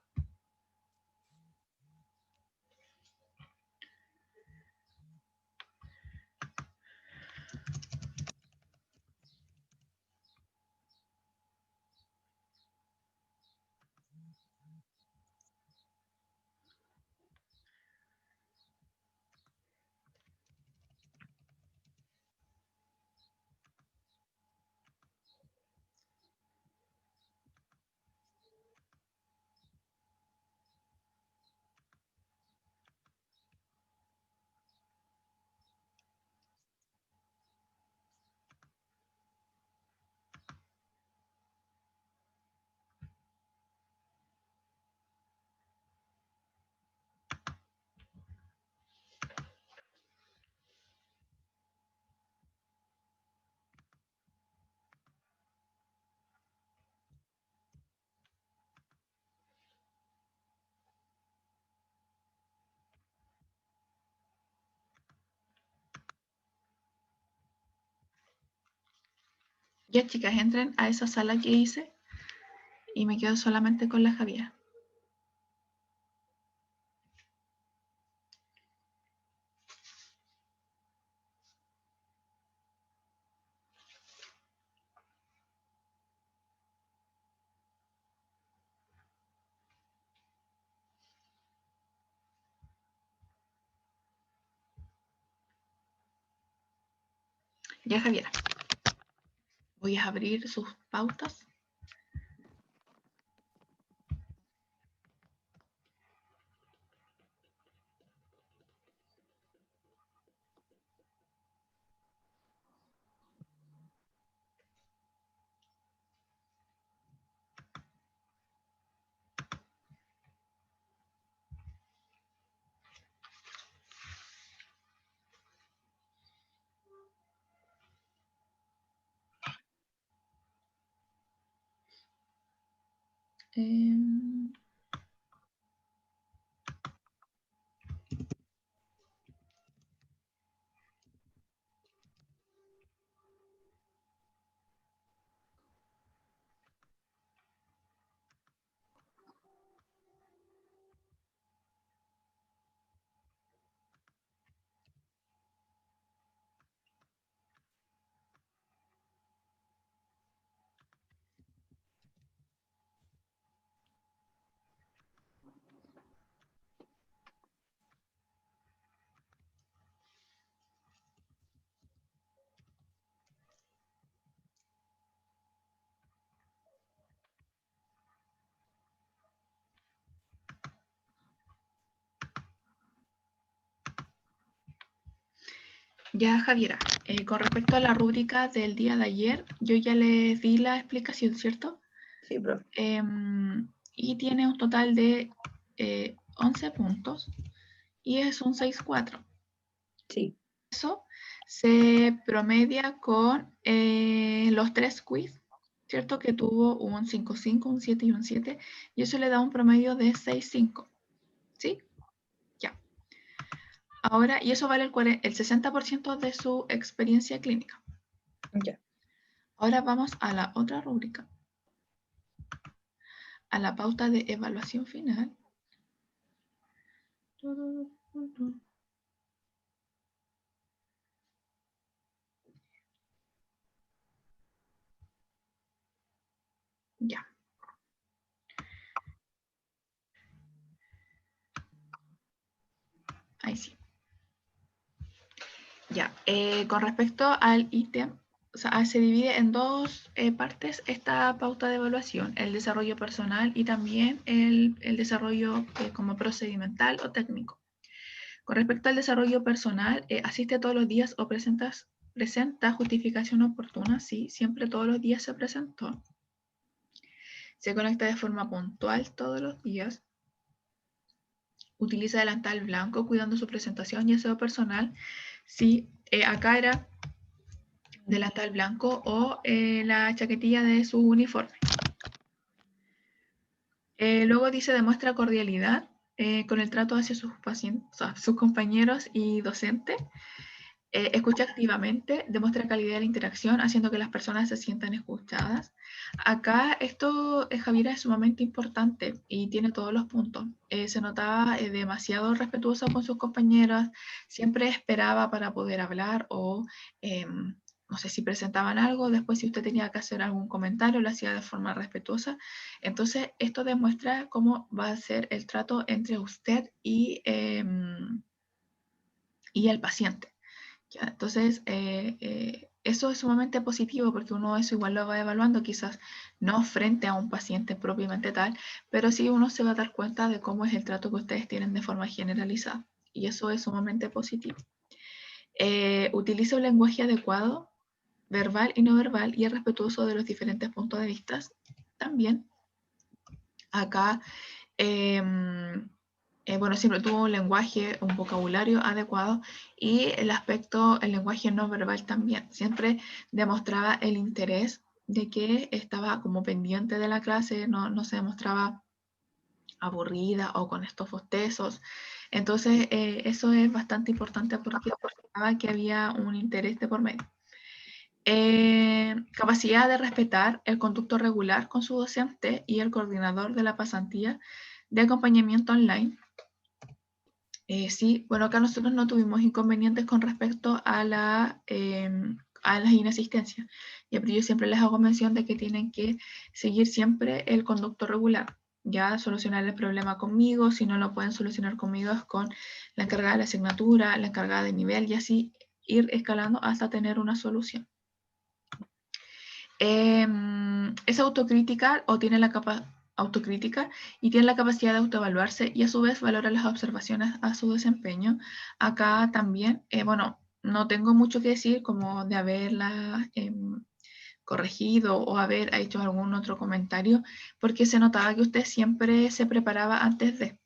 Ya, chicas, entren a esa sala que hice y me quedo solamente con la Javiera. Ya, Javiera. Voy a abrir sus pautas. Ya, Javiera, con respecto a la rúbrica del día de ayer, yo ya les di la explicación, ¿cierto?
Sí, profe.
Y tiene un total de 11 puntos y es un 6-4.
Sí.
Eso se promedia con los 3 quiz, ¿cierto? Que tuvo un 5-5, un 7 y un 7, y eso le da un promedio de 6-5, ¿sí? Ya. Ahora, y eso vale el 60% de su experiencia clínica.
Ya.
Ahora vamos a la otra rúbrica, a la pauta de evaluación final. Ya. Ahí sí. Ya. Con respecto al ítem o sea, se divide en dos partes esta pauta de evaluación, el desarrollo personal y también el desarrollo como procedimental o técnico. Con respecto al desarrollo personal, asiste todos los días o presenta justificación oportuna, sí, siempre todos los días se presentó. Se conecta de forma puntual todos los días. Utiliza delantal blanco cuidando su presentación y aseo personal. Sí, acá era delantal blanco o la chaquetilla de su uniforme. Luego dice demuestra cordialidad con el trato hacia sus pacientes, o sea, sus compañeros y docentes. Escucha activamente, demuestra calidad de la interacción, haciendo que las personas se sientan escuchadas. Acá esto, Javiera, es sumamente importante y tiene todos los puntos. Se notaba demasiado respetuoso con sus compañeras, siempre esperaba para poder hablar o no sé si presentaban algo, después si usted tenía que hacer algún comentario, lo hacía de forma respetuosa. Entonces, esto demuestra cómo va a ser el trato entre usted y el paciente. ¿Ya? Entonces, eso es sumamente positivo porque uno eso igual lo va evaluando, quizás no frente a un paciente propiamente tal, pero sí uno se va a dar cuenta de cómo es el trato que ustedes tienen de forma generalizada. Y eso es sumamente positivo. Utiliza un lenguaje adecuado, verbal y no verbal, y es respetuoso de los diferentes puntos de vista. También, acá, bueno, siempre tuvo un lenguaje, un vocabulario adecuado y el lenguaje no verbal también. Siempre demostraba el interés de que estaba como pendiente de la clase, no se demostraba aburrida o con estos bostezos. Entonces, eso es bastante importante porque demostraba que había un interés de por medio. Capacidad de respetar el conducto regular con su docente y el coordinador de la pasantía de acompañamiento online. Sí, bueno, acá nosotros no tuvimos inconvenientes con respecto a las inasistencias. Pero yo siempre les hago mención de que tienen que seguir siempre el conducto regular. Ya solucionar el problema conmigo, si no lo pueden solucionar conmigo es con la encargada de la asignatura, la encargada de nivel y así ir escalando hasta tener una solución. Es autocrítica o tiene la autocrítica y tiene la capacidad de autoevaluarse y a su vez valora las observaciones a su desempeño. Acá también, bueno, no tengo mucho que decir como de haberla corregido o haber hecho algún otro comentario, porque se notaba que usted siempre se preparaba antes de.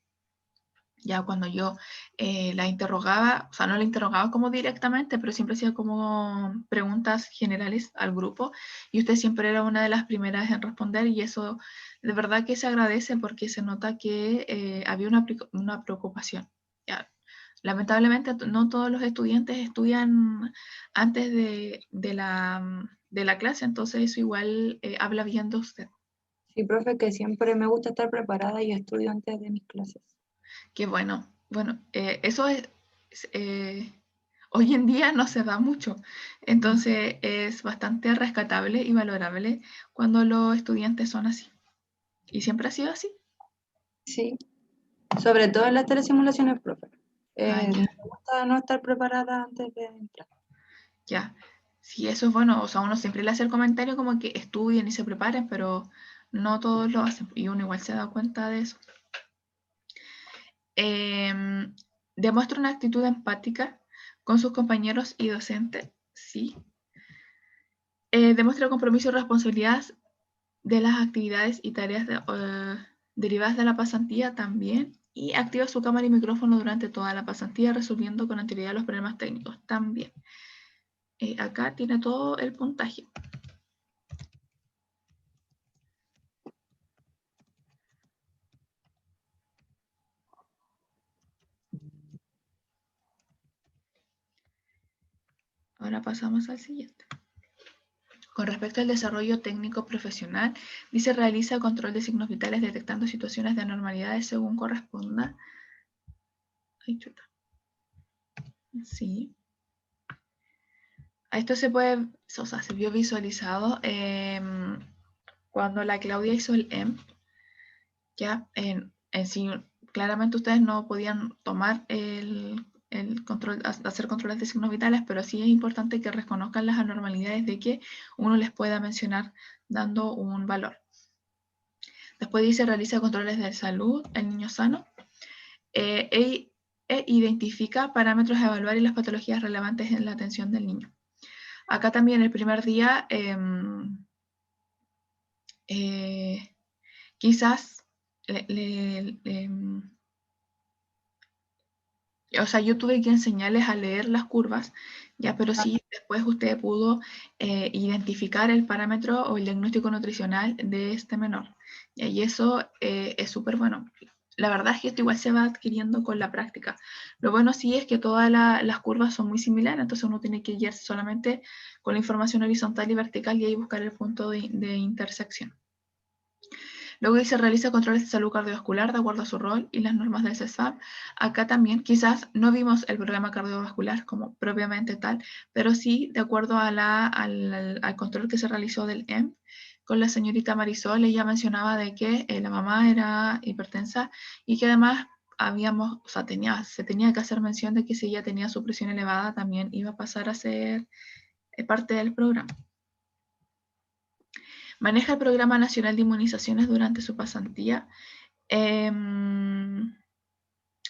Ya cuando yo la interrogaba, o sea, no la interrogaba como directamente, pero siempre hacía como preguntas generales al grupo y usted siempre era una de las primeras en responder y eso de verdad que se agradece porque se nota que había una preocupación. Ya. Lamentablemente no todos los estudiantes estudian antes de la clase, entonces eso igual habla bien de usted.
Sí, profe, que siempre me gusta estar preparada y estudio antes de mis clases.
Qué bueno. Bueno, eso es, hoy en día no se da mucho. Entonces es bastante rescatable y valorable cuando los estudiantes son así. ¿Y siempre ha sido así?
Sí, sobre todo en las telesimulaciones, profe.
Ah,
Me
ya.
gusta no estar preparada antes de entrar.
Ya. Sí, eso es bueno. O sea, uno siempre le hace el comentario como que estudien y se preparen, pero no todos lo hacen. Y uno igual se da cuenta de eso. Demuestra una actitud empática con sus compañeros y docentes. Sí. Demuestra compromiso y responsabilidad de las actividades y tareas derivadas de la pasantía también, y activa su cámara y micrófono durante toda la pasantía, resolviendo con anterioridad los problemas técnicos también. Acá tiene todo el puntaje. Ahora pasamos al siguiente. Con respecto al desarrollo técnico profesional, dice realiza control de signos vitales detectando situaciones de anormalidades según corresponda. Ay, chuta. Sí. Esto se puede, o sea, se vio visualizado cuando la Claudia hizo el EMP. Ya en sí, claramente ustedes no podían tomar el control, hacer controles de signos vitales, pero sí es importante que reconozcan las anormalidades de que uno les pueda mencionar dando un valor. Después dice, realiza controles de salud en niños sanos e identifica parámetros a evaluar y las patologías relevantes en la atención del niño. Acá también el primer día quizás o sea, yo tuve que enseñarles a leer las curvas, ya, pero sí, después usted pudo identificar el parámetro o el diagnóstico nutricional de este menor. Y eso es súper bueno. La verdad es que esto igual se va adquiriendo con la práctica. Lo bueno sí es que todas las curvas son muy similares, entonces uno tiene que guiarse solamente con la información horizontal y vertical y ahí buscar el punto de intersección. Luego se realiza controles de salud cardiovascular de acuerdo a su rol y las normas del CESFAM. Acá también quizás no vimos el programa cardiovascular como propiamente tal, pero sí de acuerdo a al control que se realizó del EM con la señorita Marisol. Ella mencionaba de que la mamá era hipertensa y que además se tenía que hacer mención de que si ella tenía su presión elevada también iba a pasar a ser parte del programa. Maneja el Programa Nacional de Inmunizaciones durante su pasantía.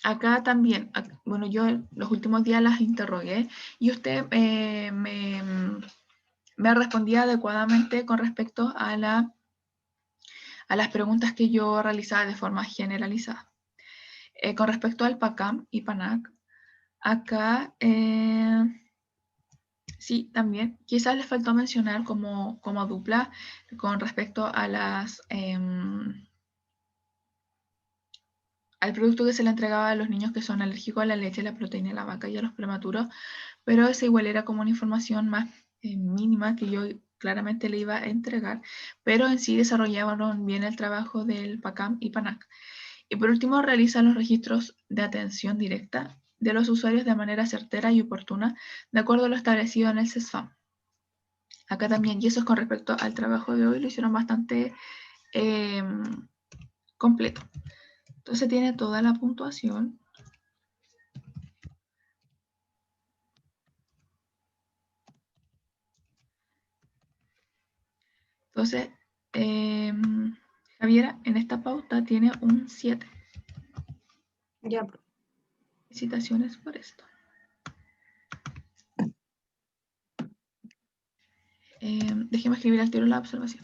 Acá también, bueno, yo los últimos días las interrogué y usted me respondía adecuadamente con respecto a las preguntas que yo realizaba de forma generalizada. Con respecto al PACAM y PANAC, acá sí, también. Quizás les faltó mencionar como dupla con respecto a al producto que se le entregaba a los niños que son alérgicos a la leche, la proteína de la vaca y a los prematuros, pero esa igual era como una información más mínima que yo claramente le iba a entregar, pero en sí desarrollaron bien el trabajo del PACAM y PANAC. Y por último, realizan los registros de atención directa de los usuarios de manera certera y oportuna, de acuerdo a lo establecido en el CESFAM. Acá también, y eso es con respecto al trabajo de hoy, lo hicieron bastante completo. Entonces tiene toda la puntuación. Entonces, Javiera, en esta pauta tiene un 7.
Ya.
Felicitaciones por esto. Déjeme escribir al tiro la observación.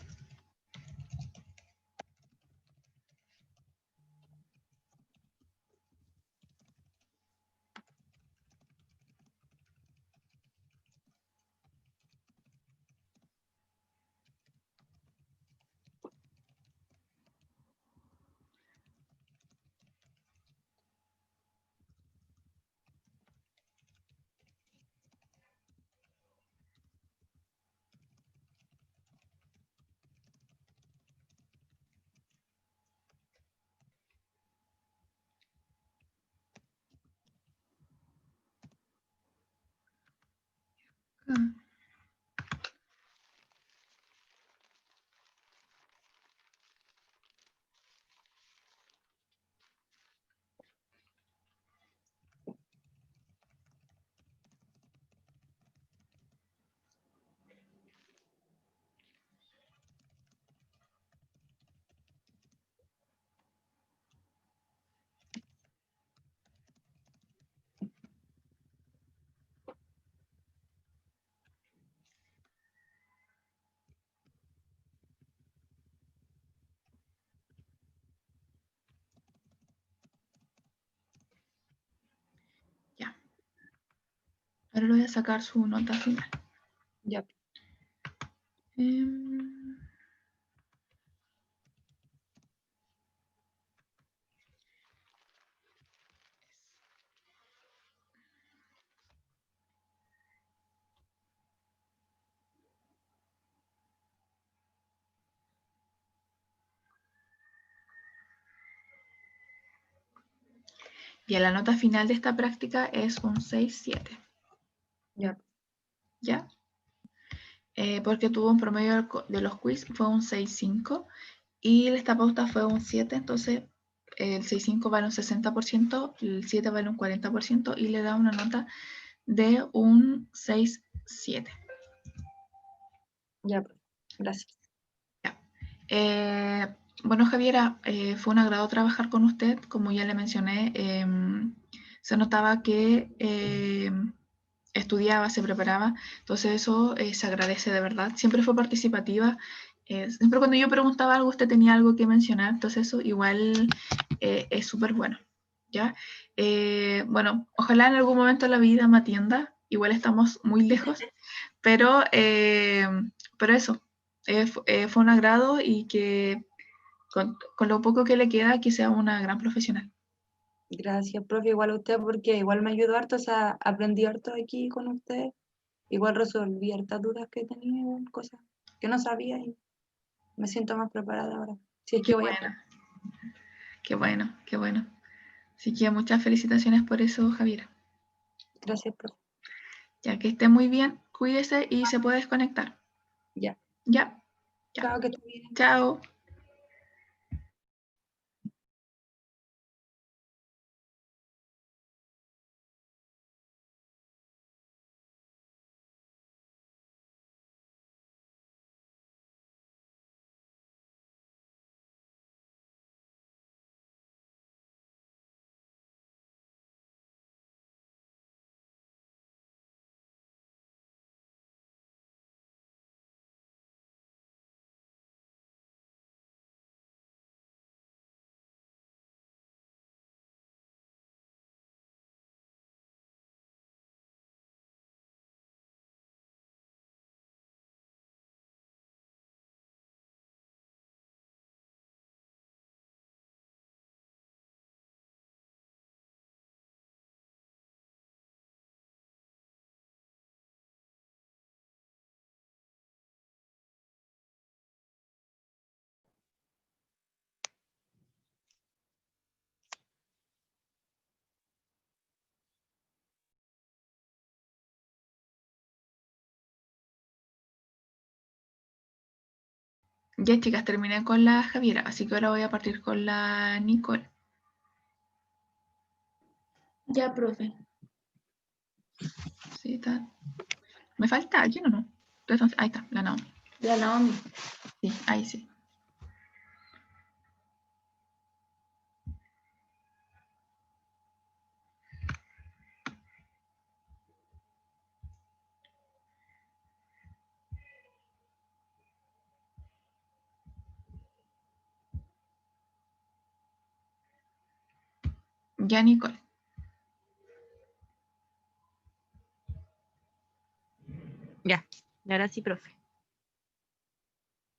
Ya. Ahora le voy a sacar su nota final.
Ya.
Bien, la nota final de esta práctica es un 6-7.
Ya.
¿Ya? Porque tuvo un promedio de los quiz, fue un 6-5 y esta pauta fue un 7, entonces el 6.5 vale un 60%, el 7 vale un 40% y le da una nota de un 6.7.
Ya, profe. Gracias.
Bueno, Javiera, fue un agrado trabajar con usted. Como ya le mencioné, se notaba que estudiaba, se preparaba, entonces eso se agradece de verdad. Siempre fue participativa. Siempre cuando yo preguntaba algo, usted tenía algo que mencionar, entonces eso igual es súper bueno. ¿Ya? Bueno, ojalá en algún momento la vida me atienda, igual estamos muy lejos, pero eso, fue un agrado y que con lo poco que le queda, que sea una gran profesional.
Gracias, profe, igual a usted, porque igual me ayudó harto, o sea, aprendí harto aquí con usted. Igual resolví hartas dudas que tenía, cosas que no sabía y me siento más preparada ahora. Si es
Qué
que voy a...
bueno, qué bueno, qué bueno. Así que muchas felicitaciones por eso, Javiera.
Gracias, profe.
Ya que esté muy bien, cuídese y se puede desconectar.
Ya.
Ya, ya.
Chao, que esté bien.
Chao. Ya, chicas, terminé con la Javiera, así que ahora voy a partir con la Nicole.
Ya, profe.
Sí, está. ¿Me falta alguien o no? Entonces, ahí está, la Naomi.
La Naomi.
Sí, ahí sí. Ya, Nicole.
Ya, y ahora sí, profe.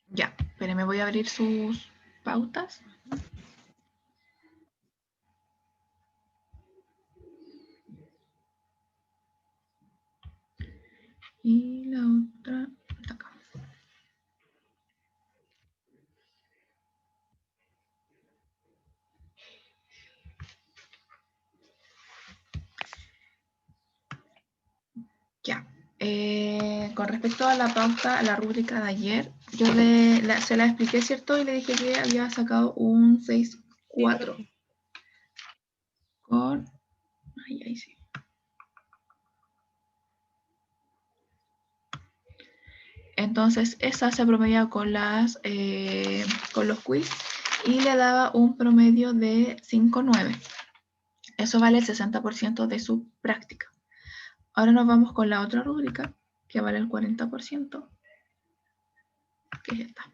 Ya, pero me voy a abrir sus pautas. Y la otra está acá. Ya. Con respecto a la pauta, a la rúbrica de ayer, yo se la expliqué, ¿cierto? Y le dije que había sacado un 6.4.
Sí,
Con... Ahí sí. Entonces, esa se promedia con los quiz y le daba un promedio de 5.9. Eso vale el 60% de su práctica. Ahora nos vamos con la otra rúbrica, que vale el 40%, que es esta.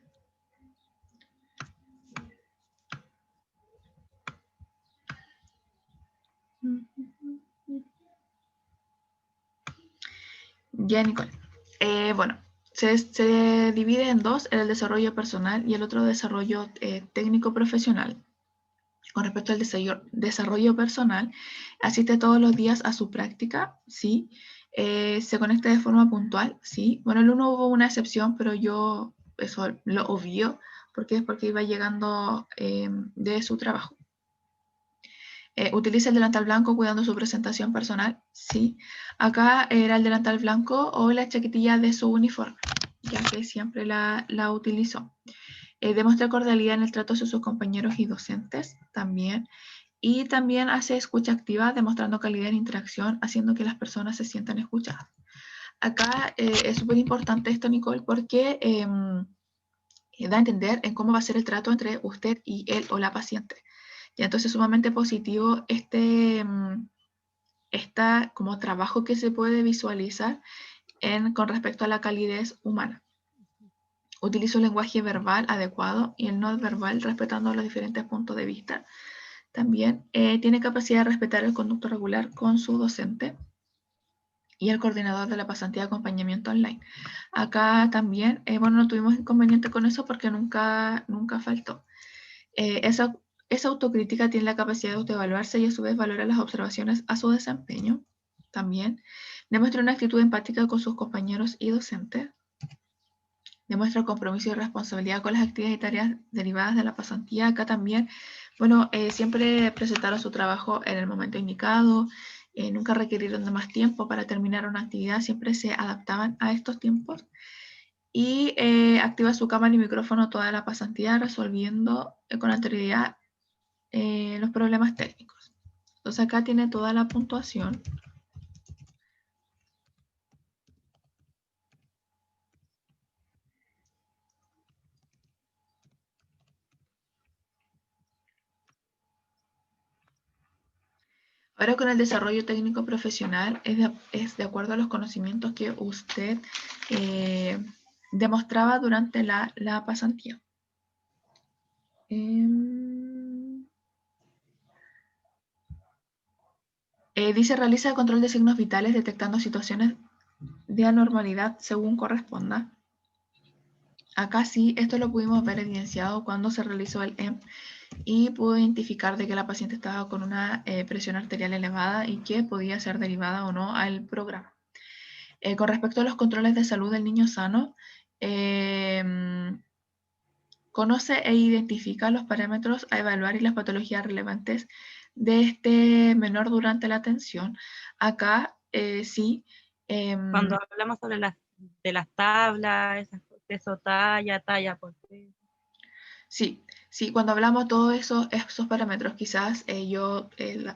Ya, Nicole. Bueno, se divide en dos, el desarrollo personal y el otro desarrollo técnico profesional. Con respecto al desarrollo personal, asiste todos los días a su práctica, ¿sí? Se conecta de forma puntual, ¿sí? Bueno, el uno hubo una excepción, pero yo eso lo obvio, porque es porque iba llegando de su trabajo. Utiliza el delantal blanco cuidando su presentación personal, sí. Acá era el delantal blanco o la chaquetilla de su uniforme, ya que siempre la utilizó. Demuestra cordialidad en el trato hacia sus compañeros y docentes también. Y también hace escucha activa, demostrando calidad en interacción, haciendo que las personas se sientan escuchadas. Acá es súper importante esto, Nicole, porque da a entender en cómo va a ser el trato entre usted y él o la paciente. Y entonces es sumamente positivo como trabajo que se puede visualizar con respecto a la calidez humana. Utiliza un lenguaje verbal adecuado y el no verbal respetando los diferentes puntos de vista. También tiene capacidad de respetar el conducto regular con su docente y el coordinador de la pasantía de acompañamiento online. Acá también, bueno, no tuvimos inconveniente con eso porque nunca faltó. Esa autocrítica tiene la capacidad de autoevaluarse y a su vez valora las observaciones a su desempeño. También demuestra una actitud empática con sus compañeros y docentes. Demuestra compromiso y responsabilidad con las actividades y tareas derivadas de la pasantía. Acá también, bueno, siempre presentaron su trabajo en el momento indicado, nunca requirieron de más tiempo para terminar una actividad, siempre se adaptaban a estos tiempos. Y activa su cámara y micrófono toda la pasantía, resolviendo con anterioridad los problemas técnicos. Entonces acá tiene toda la puntuación. Ahora con el desarrollo técnico profesional es de acuerdo a los conocimientos que usted demostraba durante la pasantía. Dice, realiza el control de signos vitales detectando situaciones de anormalidad según corresponda. Acá sí, esto lo pudimos ver evidenciado cuando se realizó el EM y pudo identificar de que la paciente estaba con una presión arterial elevada y que podía ser derivada o no al programa. Con respecto a los controles de salud del niño sano, conoce e identifica los parámetros a evaluar y las patologías relevantes de este menor durante la atención. Acá sí.
Cuando hablamos sobre de las tablas, peso talla, talla por peso.
Sí, cuando hablamos de todos esos parámetros, quizás yo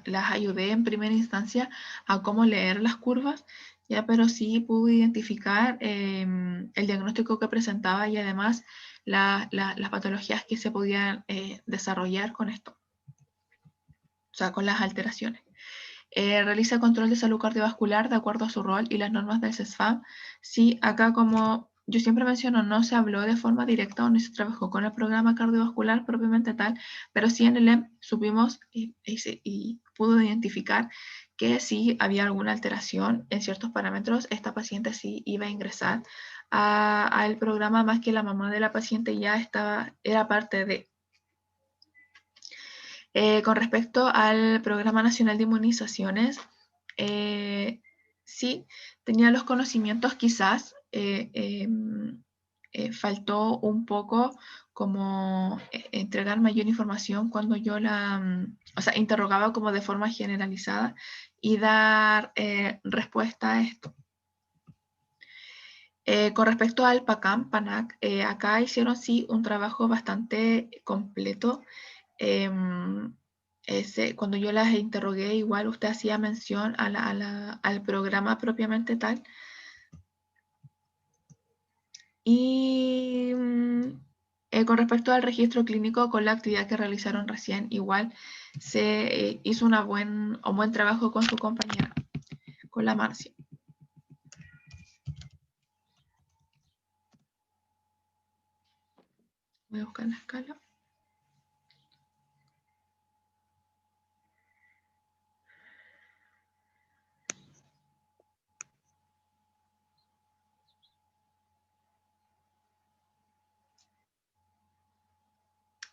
las ayudé en primera instancia a cómo leer las curvas, ya, pero sí pude identificar el diagnóstico que presentaba y además las patologías que se podían desarrollar con esto, o sea, con las alteraciones. Realiza control de salud cardiovascular de acuerdo a su rol y las normas del CESFAM. Sí, acá como yo siempre menciono, no se habló de forma directa o no se trabajó con el programa cardiovascular propiamente tal, pero sí en el EM supimos y pudo identificar que si había alguna alteración en ciertos parámetros, esta paciente sí iba a ingresar al programa, más que la mamá de la paciente ya era parte de. Con respecto al Programa Nacional de Inmunizaciones, sí, tenía los conocimientos, quizás faltó un poco como entregar mayor información cuando yo interrogaba como de forma generalizada y dar respuesta a esto. Con respecto al PACAM, PANAC, acá hicieron sí un trabajo bastante completo. Cuando yo las interrogué, igual usted hacía mención al programa propiamente tal. Y con respecto al registro clínico, con la actividad que realizaron recién, igual se hizo un buen trabajo con su compañera, con la Marcia. Voy a buscar la escala.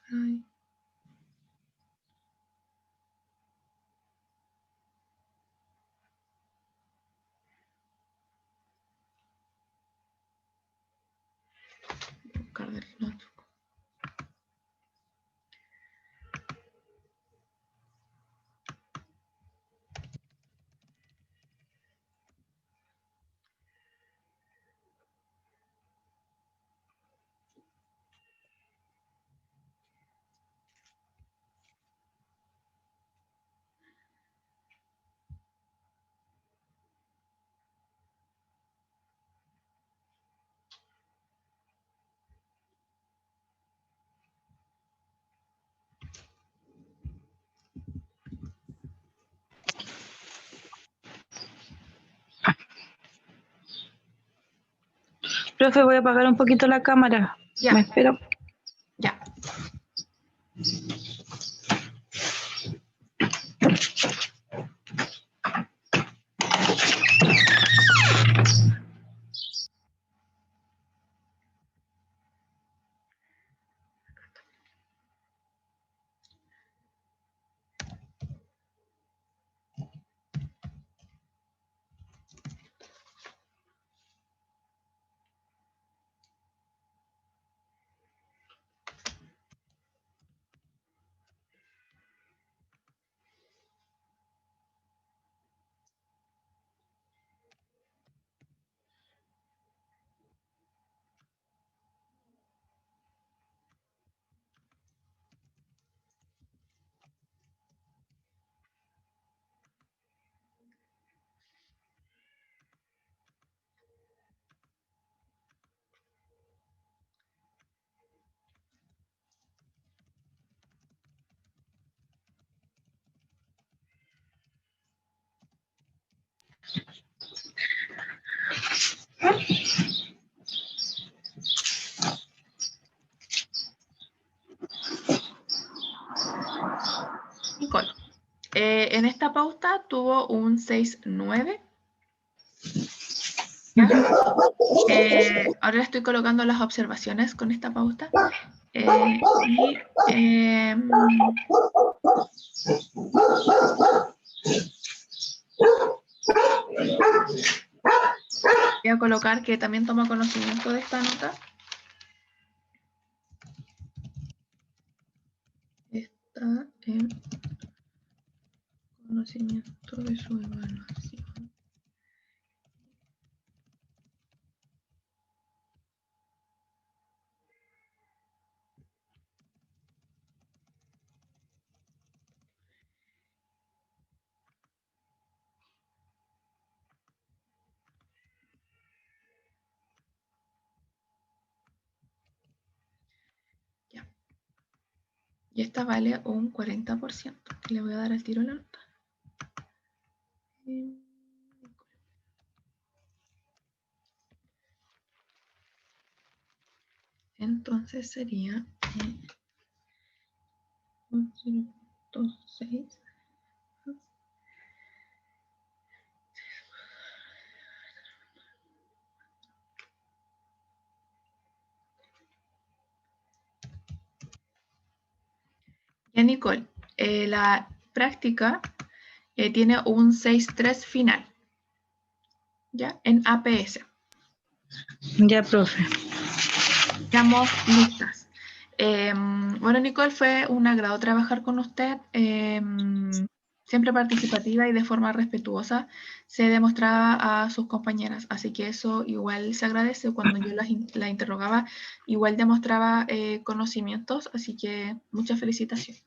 Ay. Voy a buscar del notebook.
Profe, voy a apagar un poquito la cámara.
Ya.
Me espero.
Ya. Nicole, en esta pauta tuvo un 6-9. ¿Ya? Ahora le estoy colocando las observaciones con esta pauta. Voy a colocar que también toma conocimiento de esta nota. Está en conocimiento de su evaluación. Ya. Y esta vale un 40%. Que le voy a dar al tiro la nota. Entonces sería 0.6. Ya, Nicole, la práctica tiene un 6.3 final, ¿ya? En APS.
Ya, profe.
Estamos listas. Bueno, Nicole, fue un agrado trabajar con usted. Siempre participativa y de forma respetuosa se demostraba a sus compañeras, así que eso igual se agradece. Cuando yo la interrogaba, igual demostraba conocimientos, así que muchas felicitaciones.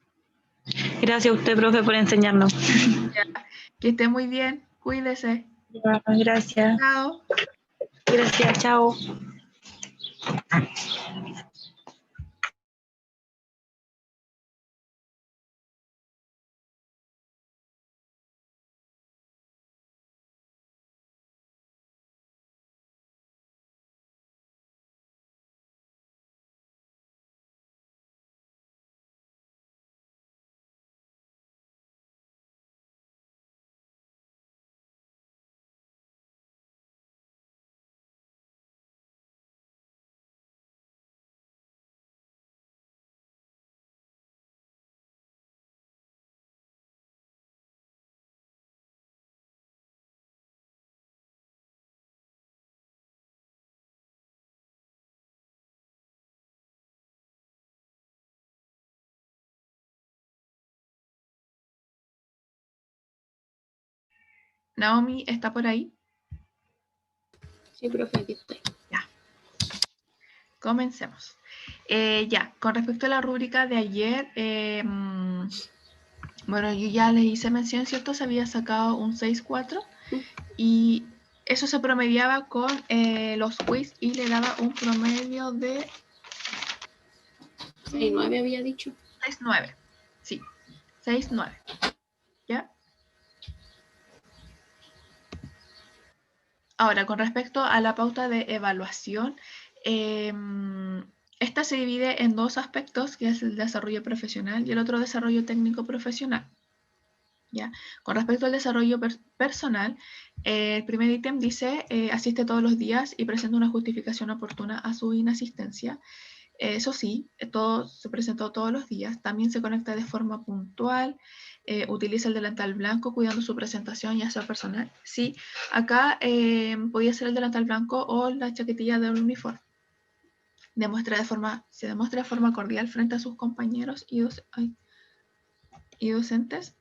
Gracias a usted, profe, por enseñarnos.
Que esté muy bien, cuídese.
Gracias.
Chao.
Gracias, chao.
Naomi, ¿está por ahí?
Sí, profe, aquí estoy.
Ya. Comencemos. Ya, con respecto a la rúbrica de ayer, bueno, yo ya les hice mención, ¿cierto? Se había sacado un 6.4 y eso se promediaba con los quiz y le daba un promedio de
6.9 había dicho.
6.9. Sí, 6.9. ¿Ya? Ahora, con respecto a la pauta de evaluación, esta se divide en dos aspectos, que es el desarrollo profesional y el otro desarrollo técnico profesional. ¿Ya? Con respecto al desarrollo personal, el primer ítem dice, asiste todos los días y presenta una justificación oportuna a su inasistencia. Eso sí, todo se presentó todos los días. También se conecta de forma puntual, utiliza el delantal blanco cuidando su presentación y aseo personal. Sí, acá podía ser el delantal blanco o la chaquetilla del uniforme. Se demuestra de forma cordial frente a sus compañeros y docentes.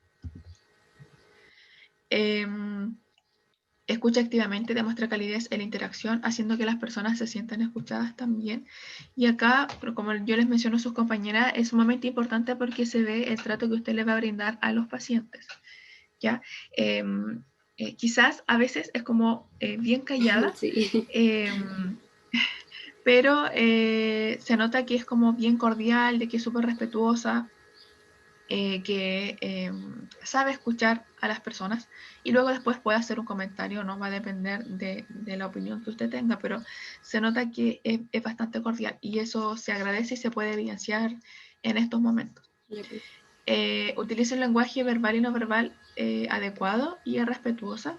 Escucha activamente, demuestra calidez en la interacción, haciendo que las personas se sientan escuchadas también. Y acá, como yo les menciono a sus compañeras, es sumamente importante porque se ve el trato que usted le va a brindar a los pacientes. ¿Ya? Quizás a veces es como bien callada,
Sí.
pero se nota que es como bien cordial, de que es súper respetuosa, que sabe escuchar a las personas y luego después puede hacer un comentario, no va a depender de la opinión que usted tenga, pero se nota que es bastante cordial y eso se agradece y se puede evidenciar en estos momentos. Utiliza un lenguaje verbal y no verbal adecuado y es respetuosa.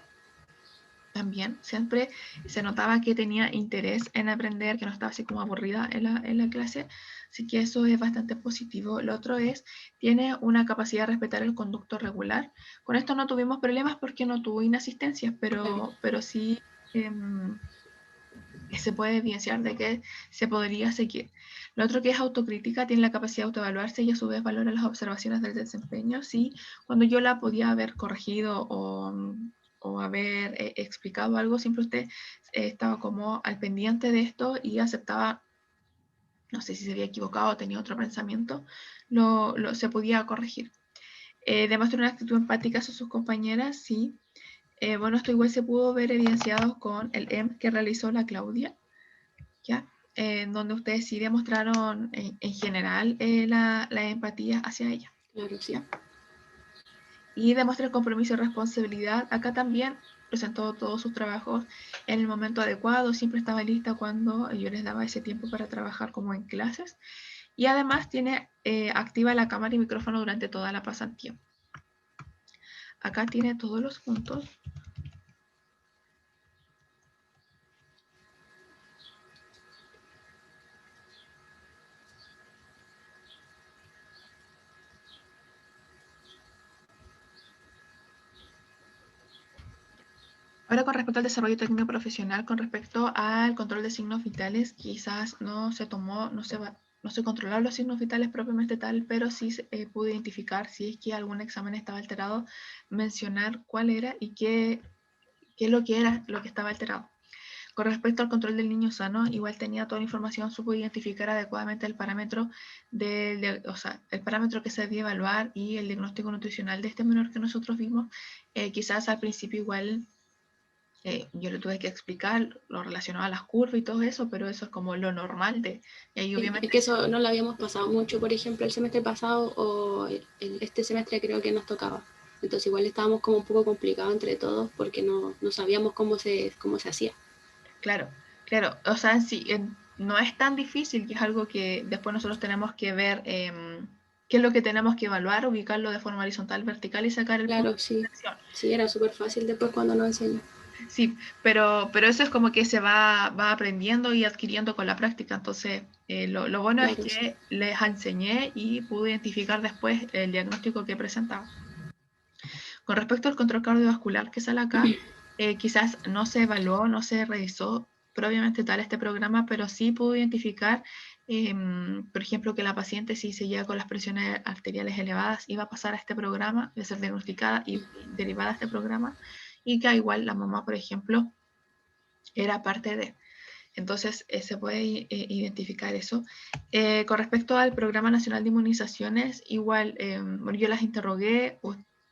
También siempre se notaba que tenía interés en aprender, que no estaba así como aburrida en la clase, así que eso es bastante positivo. Lo otro es, tiene una capacidad de respetar el conducto regular. Con esto no tuvimos problemas porque no tuvo inasistencias, pero sí se puede evidenciar de que se podría seguir. Lo otro que es autocrítica, tiene la capacidad de autoevaluarse y a su vez valora las observaciones del desempeño. Sí, cuando yo la podía haber corregido o haber explicado algo, siempre usted estaba como al pendiente de esto y aceptaba, no sé si se había equivocado o tenía otro pensamiento, se podía corregir. Demuestra una actitud empática hacia sus compañeras, sí. Bueno, esto igual se pudo ver evidenciado con el EM que realizó la Claudia, ¿ya? Donde ustedes sí demostraron en general la empatía hacia ella.
Claro, sí.
¿Ya? Y demuestra el compromiso y responsabilidad. Acá también presentó todos sus trabajos en el momento adecuado, siempre estaba lista cuando yo les daba ese tiempo para trabajar como en clases. Y además tiene activa la cámara y micrófono durante toda la pasantía. Acá tiene todos los puntos. Ahora con respecto al desarrollo técnico profesional, con respecto al control de signos vitales, quizás no se controlaron los signos vitales propiamente tal, pero sí pude identificar si es que algún examen estaba alterado, mencionar cuál era y qué es lo que era lo que estaba alterado. Con respecto al control del niño sano, igual tenía toda la información, supo identificar adecuadamente el parámetro el parámetro que se debía evaluar y el diagnóstico nutricional de este menor que nosotros vimos. Quizás al principio igual yo le tuve que explicar lo relacionado a las curvas y todo eso, pero eso es como lo normal y ahí obviamente...
Es que eso no lo habíamos pasado mucho, por ejemplo, el semestre pasado o este semestre creo que nos tocaba. Entonces igual estábamos como un poco complicados entre todos porque no sabíamos cómo se hacía.
Claro, o sea, sí, no es tan difícil, que es algo que después nosotros tenemos que ver qué es lo que tenemos que evaluar, ubicarlo de forma horizontal, vertical y sacar el punto
Claro,
de
sí.
intersección.
Sí, era súper fácil después cuando nos enseñó.
Sí, pero eso es como que se va aprendiendo y adquiriendo con la práctica. Entonces, lo bueno
Claro,
es que
sí.
les enseñé y pude identificar después el diagnóstico que presentaba. Con respecto al control cardiovascular que sale acá, quizás no se evaluó, no se revisó propiamente tal este programa, pero sí pudo identificar, por ejemplo, que la paciente, si se llega con las presiones arteriales elevadas, iba a pasar a este programa, de ser diagnosticada y derivada a este programa, y que igual la mamá, por ejemplo, era parte de. Entonces, se puede identificar eso. Con respecto al Programa Nacional de Inmunizaciones, igual, bueno, yo las interrogué,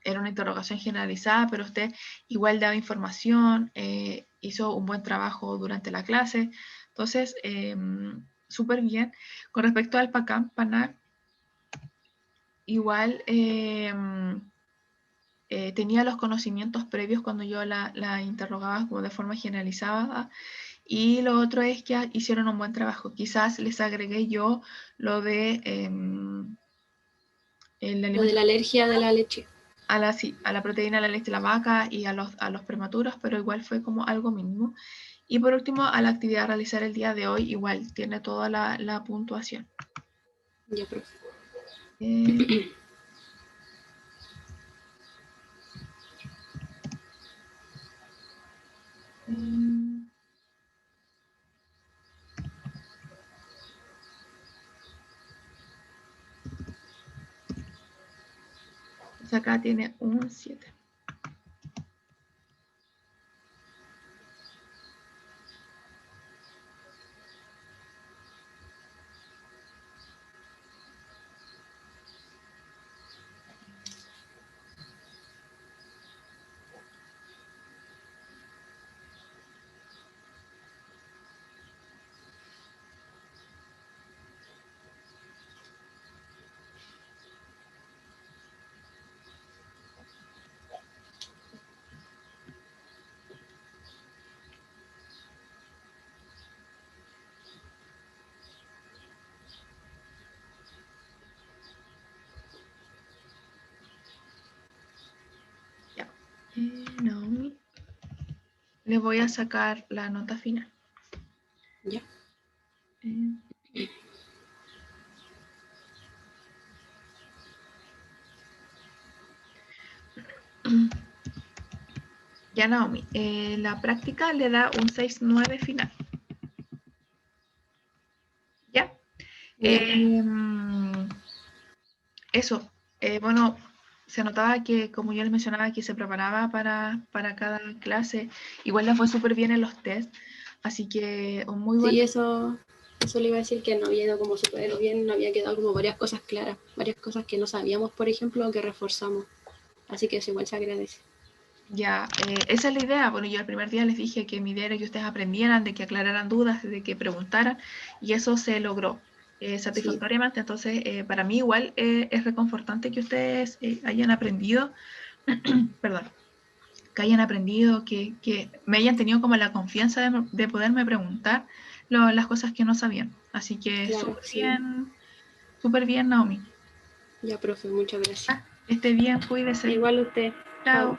era una interrogación generalizada, pero usted igual daba información, hizo un buen trabajo durante la clase. Entonces, súper bien. Con respecto al PACAM, PANAC, igual tenía los conocimientos previos cuando yo la interrogaba como de forma generalizada. Y lo otro es que hicieron un buen trabajo. Quizás les agregué yo lo de el
Lo de
alimento
la alergia de la leche.
a la proteína de la leche de la vaca y a los prematuros, pero igual fue como algo mínimo. Y por último, a la actividad a realizar el día de hoy, igual tiene toda la puntuación.
Ya, profe.
Pues acá tiene un 7. Ya. Naomi. Le voy a sacar la nota final.
Ya.
Ya, Naomi, la práctica le da un 6-9 final. ¿Ya? Eso. Bueno, se notaba que, como yo les mencionaba, que se preparaba para cada clase. Igual le fue súper bien en los test. Así que un muy buen...
Sí, eso le iba a decir, que no había ido como súper bien, no había quedado como varias cosas claras, varias cosas que no sabíamos, por ejemplo, que reforzamos. Así que eso igual se agradece.
Ya, esa es la idea. Bueno, yo el primer día les dije que mi idea era que ustedes aprendieran, de que aclararan dudas, de que preguntaran, y eso se logró satisfactoriamente. Sí. Entonces, para mí igual es reconfortante que ustedes hayan aprendido, perdón, que hayan aprendido, que me hayan tenido como la confianza de poderme preguntar las cosas que no sabían. Así que
Claro,
súper bien, Naomi.
Ya, profe, muchas gracias.
Que esté bien, cuídese.
Igual usted.
Chao.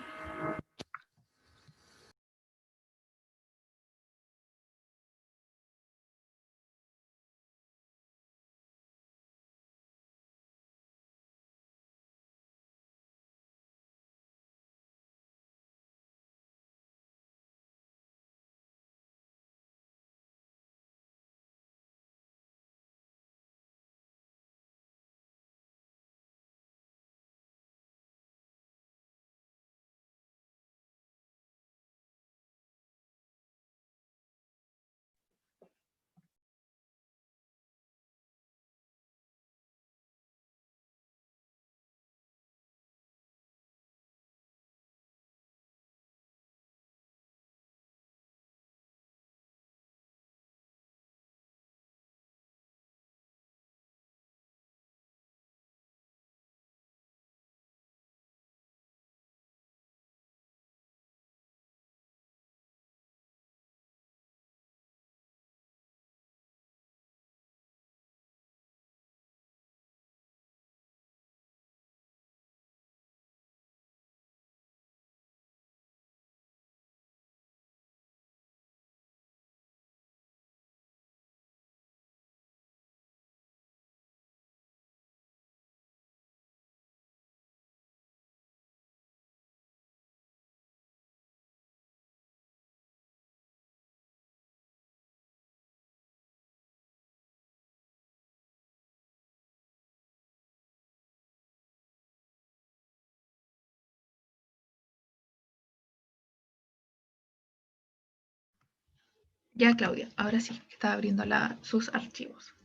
Ya, Claudia, ahora sí, está abriendo sus archivos.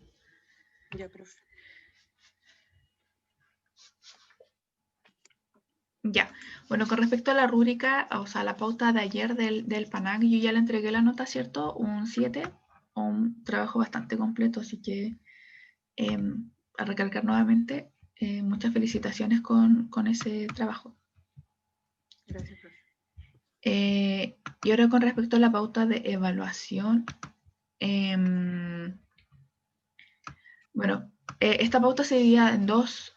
Ya, profe.
Ya, bueno, con respecto a la rúbrica, o sea, la pauta de ayer del PANAC, yo ya le entregué la nota, ¿cierto? Un 7, un trabajo bastante completo, así que a recalcar nuevamente, muchas felicitaciones con ese trabajo.
Gracias, profe.
Y ahora con respecto a la pauta de evaluación, bueno, esta pauta se divide en dos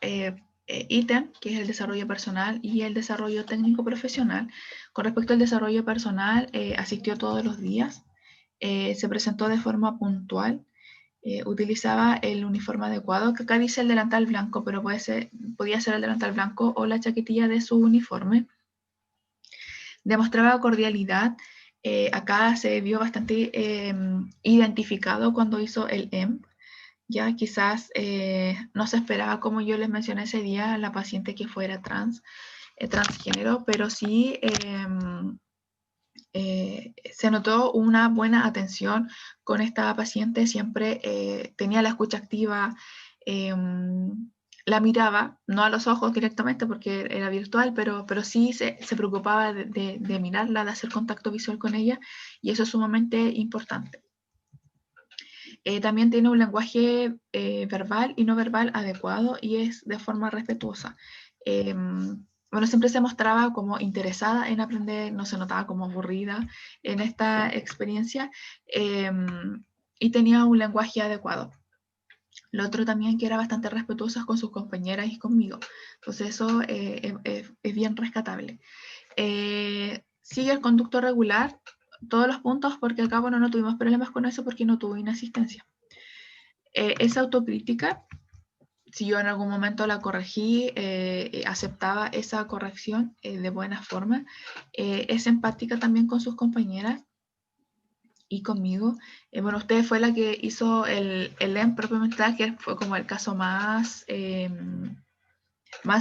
ítems, que es el desarrollo personal y el desarrollo técnico profesional. Con respecto al desarrollo personal, asistió todos los días, se presentó de forma puntual, utilizaba el uniforme adecuado, que acá dice el delantal blanco, pero podía ser el delantal blanco o la chaquetilla de su uniforme. Demostraba cordialidad. Acá se vio bastante identificado cuando hizo el EMP. Ya quizás no se esperaba, como yo les mencioné ese día, la paciente que fuera transgénero, pero sí se notó una buena atención con esta paciente. Siempre tenía la escucha activa, la miraba, no a los ojos directamente porque era virtual, pero sí se preocupaba de mirarla, de hacer contacto visual con ella, y eso es sumamente importante. También tiene un lenguaje verbal y no verbal adecuado y es de forma respetuosa. Bueno, siempre se mostraba como interesada en aprender, no se notaba como aburrida en esta experiencia, y tenía un lenguaje adecuado. Lo otro también, que era bastante respetuosa con sus compañeras y conmigo. Entonces eso es bien rescatable. Sigue el conducto regular, todos los puntos, porque acá, bueno, no tuvimos problemas con eso porque no tuvo inasistencia. Es autocrítica. Si yo en algún momento la corregí, aceptaba esa corrección de buena forma. Es empática también con sus compañeras y conmigo. Bueno, usted fue la que hizo el EM propiamente tal, que fue como el caso más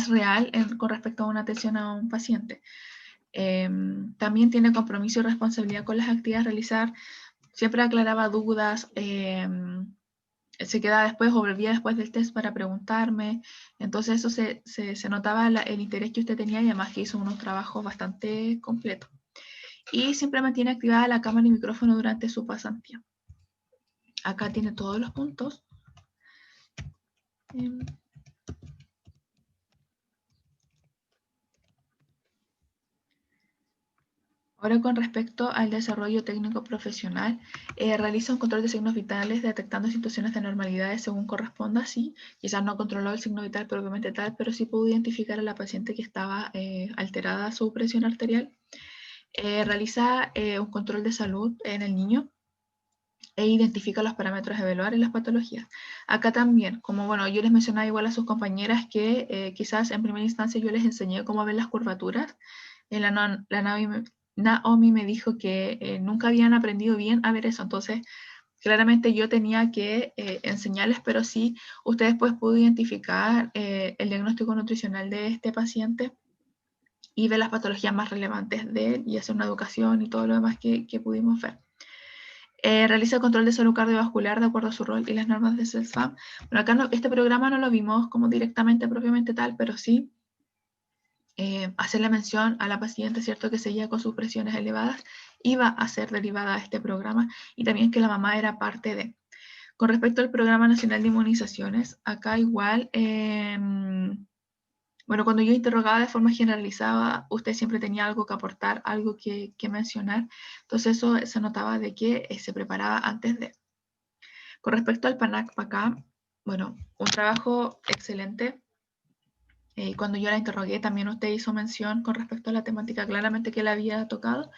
real con respecto a una atención a un paciente. También tiene compromiso y responsabilidad con las actividades a realizar. Siempre aclaraba dudas, se quedaba después o volvía después del test para preguntarme. Entonces eso se notaba el interés que usted tenía, y además que hizo unos trabajos bastante completos. Y siempre mantiene activada la cámara y micrófono durante su pasantía. Acá tiene todos los puntos. Ahora, con respecto al desarrollo técnico profesional, realiza un control de signos vitales detectando situaciones de anormalidades según corresponda. Sí, quizás no controló el signo vital propiamente tal, pero sí pudo identificar a la paciente que estaba alterada su presión arterial. Realiza un control de salud en el niño e identifica los parámetros a evaluar en las patologías. Acá también, como bueno, yo les mencionaba igual a sus compañeras que quizás en primera instancia yo les enseñé cómo ver las curvaturas. Naomi me dijo que nunca habían aprendido bien a ver eso, entonces claramente yo tenía que enseñarles, pero sí, usted después pudo identificar el diagnóstico nutricional de este paciente y ver las patologías más relevantes de él y hacer una educación y todo lo demás que pudimos ver. Realiza el control de salud cardiovascular de acuerdo a su rol y las normas de CELSFAM. Bueno, acá este programa no lo vimos como directamente, propiamente tal, pero sí hacerle mención a la paciente, ¿cierto?, que seguía con sus presiones elevadas, iba a ser derivada a este programa, y también que la mamá era parte de. Con respecto al Programa Nacional de Inmunizaciones, acá igual, bueno, cuando yo interrogaba de forma generalizada, usted siempre tenía algo que aportar, algo que mencionar, entonces eso se notaba de que se preparaba antes de. Con respecto al PANAC-PACA, bueno, un trabajo excelente. Cuando yo la interrogué, también usted hizo mención con respecto a la temática claramente que la había tocado.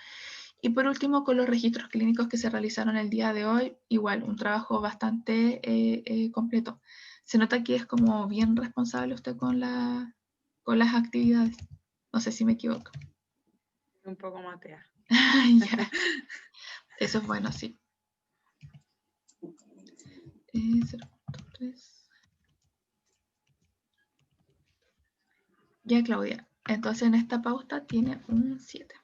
Y por último, con los registros clínicos que se realizaron el día de hoy, igual, un trabajo bastante completo. Se nota que es como bien responsable usted con las actividades. No sé si me equivoco.
Un poco matea.
Ya. Eso es bueno, sí. 0.3. Ya, Claudia. Entonces en esta pauta tiene un 7.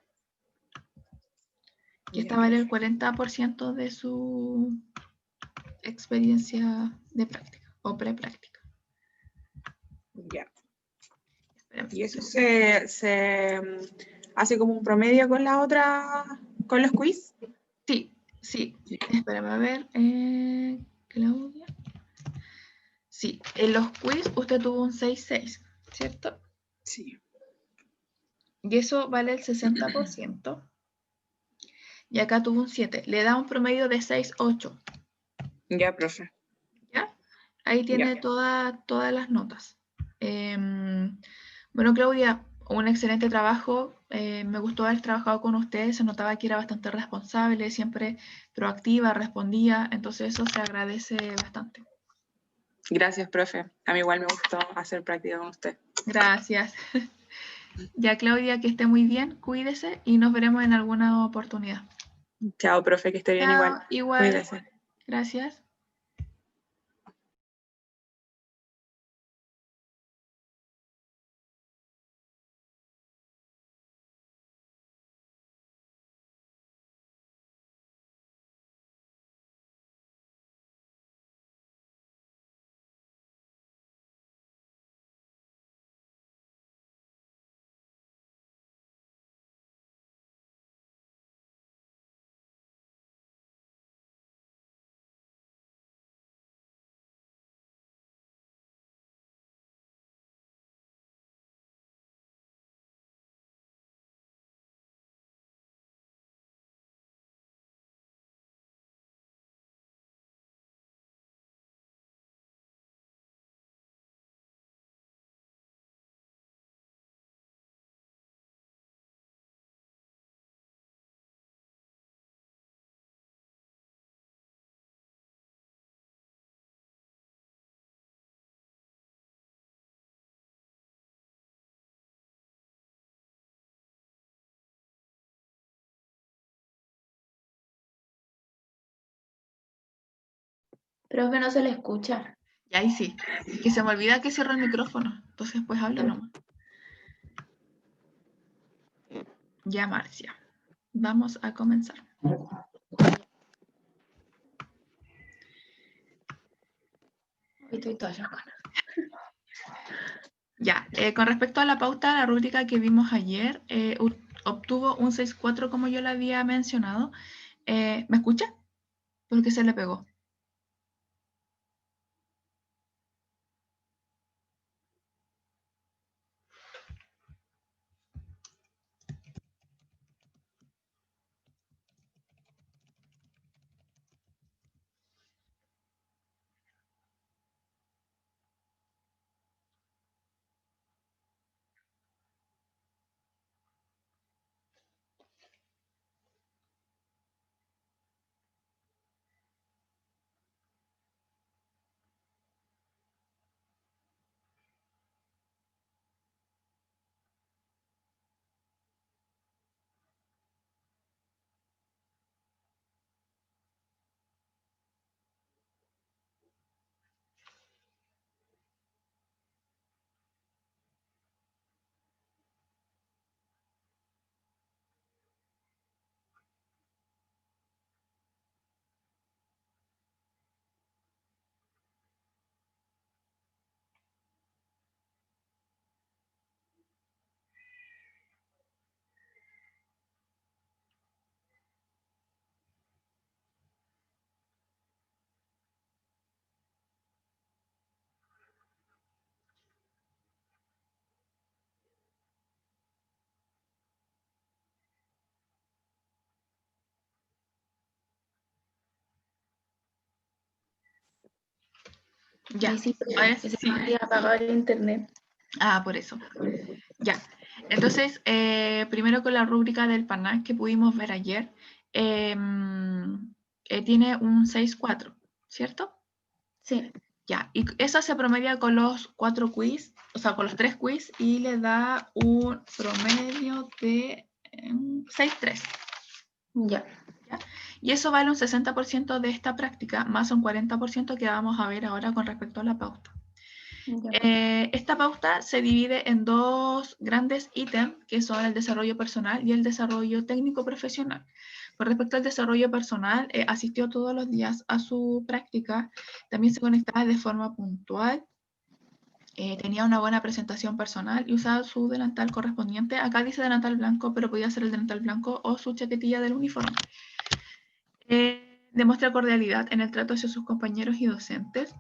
Y esta vale el 40% de su experiencia de práctica o prepráctica.
Ya.
Espérame.
¿Y eso se hace como un promedio con la otra, con los quiz?
Sí. Espérame a ver. Claudia. Sí, en los quiz usted tuvo un 6.6, ¿cierto?
Sí.
Y eso vale el 60%. Y acá tuvo un 7. Le da un promedio de 6,8.
Ya, profe.
¿Ya? Ahí tiene
Ya.
todas las notas. Bueno, Claudia, un excelente trabajo. Me gustó haber trabajado con usted. Se notaba que era bastante responsable, siempre proactiva, respondía. Entonces eso se agradece bastante.
Gracias, profe. A mí igual me gustó hacer práctica con usted.
Gracias. Ya, Claudia, que esté muy bien. Cuídese y nos veremos en alguna oportunidad.
Chao, profe, que esté bien igual.
Chao, igual.
Cuídese.
Gracias.
Profe, no se le escucha.
Y ahí sí. Es que se me olvida que cierro el micrófono. Entonces, pues habla nomás. Ya, Marcia. Vamos a comenzar.
Estoy toda loca.
Ya, con respecto a la pauta, la rúbrica que vimos ayer obtuvo un 6,4 como yo le había mencionado. ¿Me escucha? Porque se le pegó. Ya,
Sí, sí,
ahora
que se
sí.
me había apagado el internet.
Ah, por eso. Ya. Entonces, primero con la rúbrica del PANAC que pudimos ver ayer, tiene un 6,4, ¿cierto?
Sí.
Ya, y eso se promedia con los 4 quiz, o sea, con los 3 quiz, y le da un promedio de 6,3.
Ya.
¿Ya? Y eso vale un 60% de esta práctica, más un 40% que vamos a ver ahora con respecto a la pauta.
Ya.
Esta pauta se divide en dos grandes ítems, que son el desarrollo personal y el desarrollo técnico profesional. Con respecto al desarrollo personal, asistió todos los días a su práctica, también se conectaba de forma puntual, tenía una buena presentación personal y usaba su delantal correspondiente. Acá dice delantal blanco, pero podía ser el delantal blanco o su chaquetilla del uniforme. Demuestra cordialidad en el trato hacia sus compañeros y docentes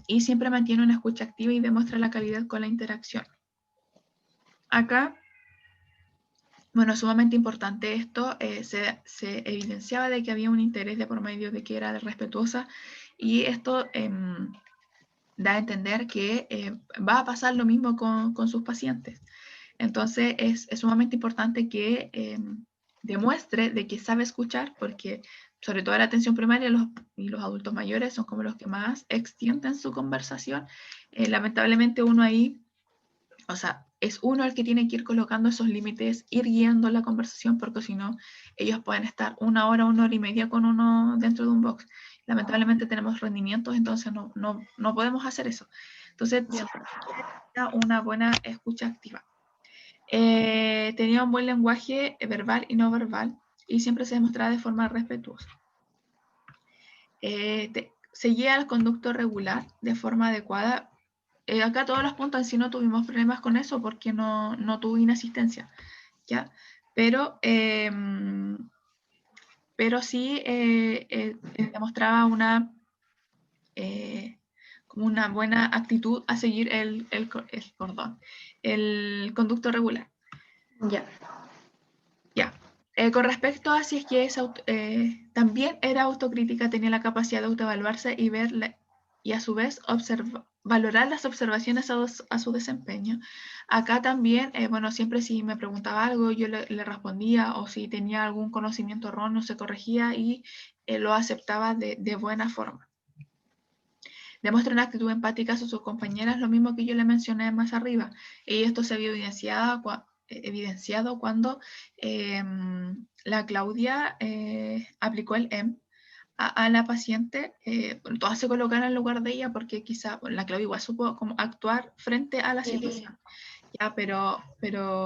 y siempre mantiene una escucha activa y demuestra la calidad con la interacción. Acá Bueno, sumamente importante esto, se evidenciaba de que había un interés de por medio de que era respetuosa, y esto da a entender que va a pasar lo mismo con sus pacientes. Entonces es sumamente importante que demuestre de que sabe escuchar, porque sobre todo la atención primaria y los adultos mayores son como los que más extienden su conversación. Lamentablemente uno ahí, o sea, es uno el que tiene que ir colocando esos límites, ir guiando la conversación, porque si no, ellos pueden estar 1 hora, 1 hora y media con uno dentro de un box. Lamentablemente tenemos rendimientos, entonces no podemos hacer eso. Entonces, una buena escucha activa. Tenía un buen lenguaje verbal y no verbal, y siempre se demostraba de forma respetuosa. Seguía el conducto regular de forma adecuada. Acá todos los puntos en sí no tuvimos problemas con eso porque no tuve inasistencia, ¿ya? Pero sí demostraba como una buena actitud a seguir el conducto regular.
Ya.
Ya. Con respecto a si es que también era autocrítica, tenía la capacidad de autoevaluarse y ver y a su vez valorar las observaciones a su desempeño. Acá también, bueno, siempre si me preguntaba algo, yo le respondía, o si tenía algún conocimiento erróneo, se corregía y lo aceptaba de buena forma. Demuestra una actitud empática a sus compañeras, lo mismo que yo le mencioné más arriba. Y esto se vio evidenciado cuando la Claudia aplicó el EM a la paciente. Todas se colocaron en lugar de ella porque quizá la Claudia igual supo cómo actuar frente a la situación. Ya, pero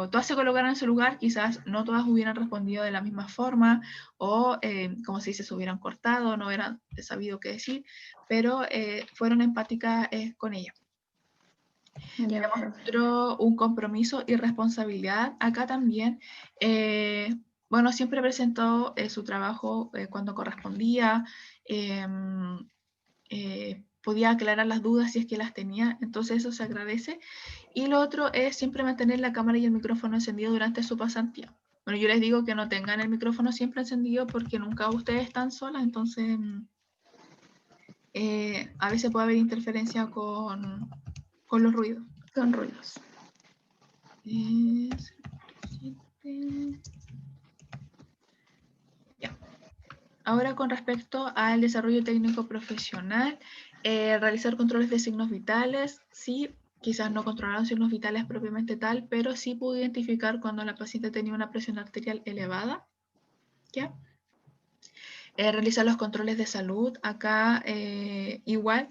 todas se colocaron en su lugar, quizás no todas hubieran respondido de la misma forma, o como se dice, se hubieran cortado, no hubieran sabido qué decir, pero fueron empáticas con ella.
Ya,
Demostró un compromiso y responsabilidad. Acá también, bueno, siempre presentó su trabajo cuando correspondía, podía aclarar las dudas si es que las tenía, entonces eso se agradece. Y lo otro es siempre mantener la cámara y el micrófono encendido durante su pasantía. Bueno, yo les digo que no tengan el micrófono siempre encendido porque nunca ustedes están solas, entonces a veces puede haber interferencia con los ruidos.
Son ruidos.
Ya. Ahora con respecto al desarrollo técnico profesional, realizar controles de signos vitales, sí, quizás no controlaron signos vitales propiamente tal, pero sí pudo identificar cuando la paciente tenía una presión arterial elevada, ¿ya? Realizar los controles de salud, acá igual,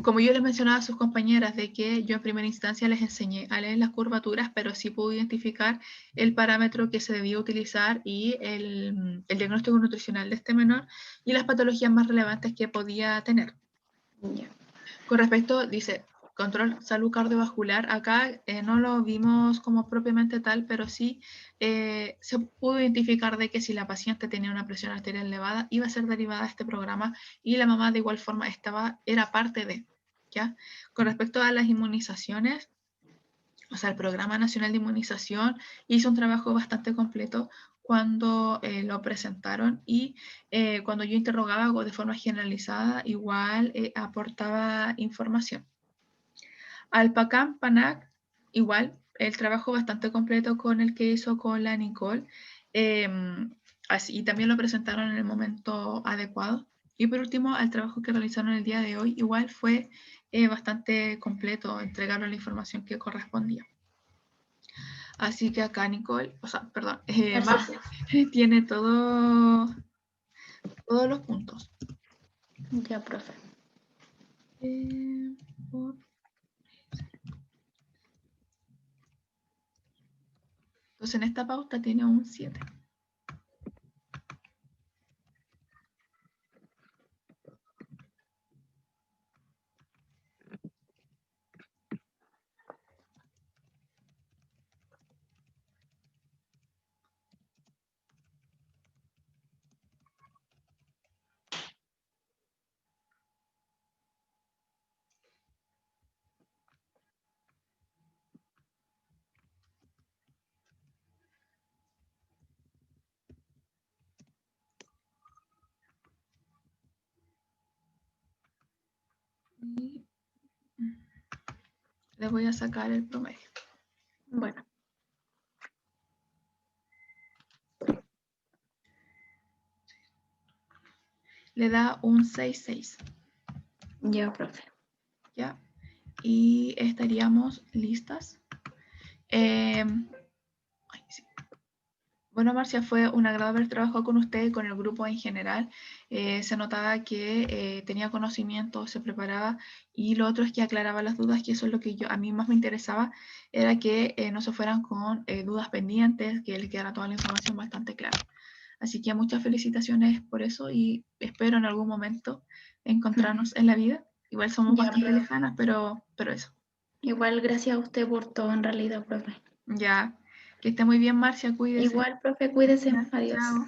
como yo les mencionaba a sus compañeras, de que yo en primera instancia les enseñé a leer las curvaturas, pero sí pude identificar el parámetro que se debía utilizar y el diagnóstico nutricional de este menor y las patologías más relevantes que podía tener.
Ya.
Con respecto, dice, control salud cardiovascular, acá no lo vimos como propiamente tal, pero sí se pudo identificar de que si la paciente tenía una presión arterial elevada, iba a ser derivada de este programa y la mamá de igual forma era parte de, ¿ya? Con respecto a las inmunizaciones, o sea, el Programa Nacional de Inmunización hizo un trabajo bastante completo cuando lo presentaron y cuando yo interrogaba de forma generalizada, igual aportaba información. Al PACAM, PANAC, igual, el trabajo bastante completo con el que hizo con la Nicole, y también lo presentaron en el momento adecuado. Y por último, al trabajo que realizaron el día de hoy, igual fue bastante completo, entregaron la información que correspondía. Así que acá Nicole, o sea, perdón, Max tiene todos los puntos.
Ya, profe.
Entonces en esta pauta tiene un 7. le voy a sacar el promedio.
Bueno,
Le da un 6,6.
ya, profe.
¿Ya? Y estaríamos listas. Ay, sí. Bueno, Marcia, fue un agrado haber trabajado con usted y con el grupo en general. Se notaba que tenía conocimiento, se preparaba, y lo otro es que aclaraba las dudas, que eso es lo que a mí más me interesaba, era que no se fueran con dudas pendientes, que les quedara toda la información bastante clara. Así que muchas felicitaciones por eso y espero en algún momento encontrarnos en la vida. Igual somos
Ya,
bastante
profe.
lejanas, pero eso.
Igual gracias a usted por todo en realidad, profe.
Ya, que esté muy bien, Marcia, cuídese.
Igual, profe, cuídese.
Ya,
Adiós.
chao.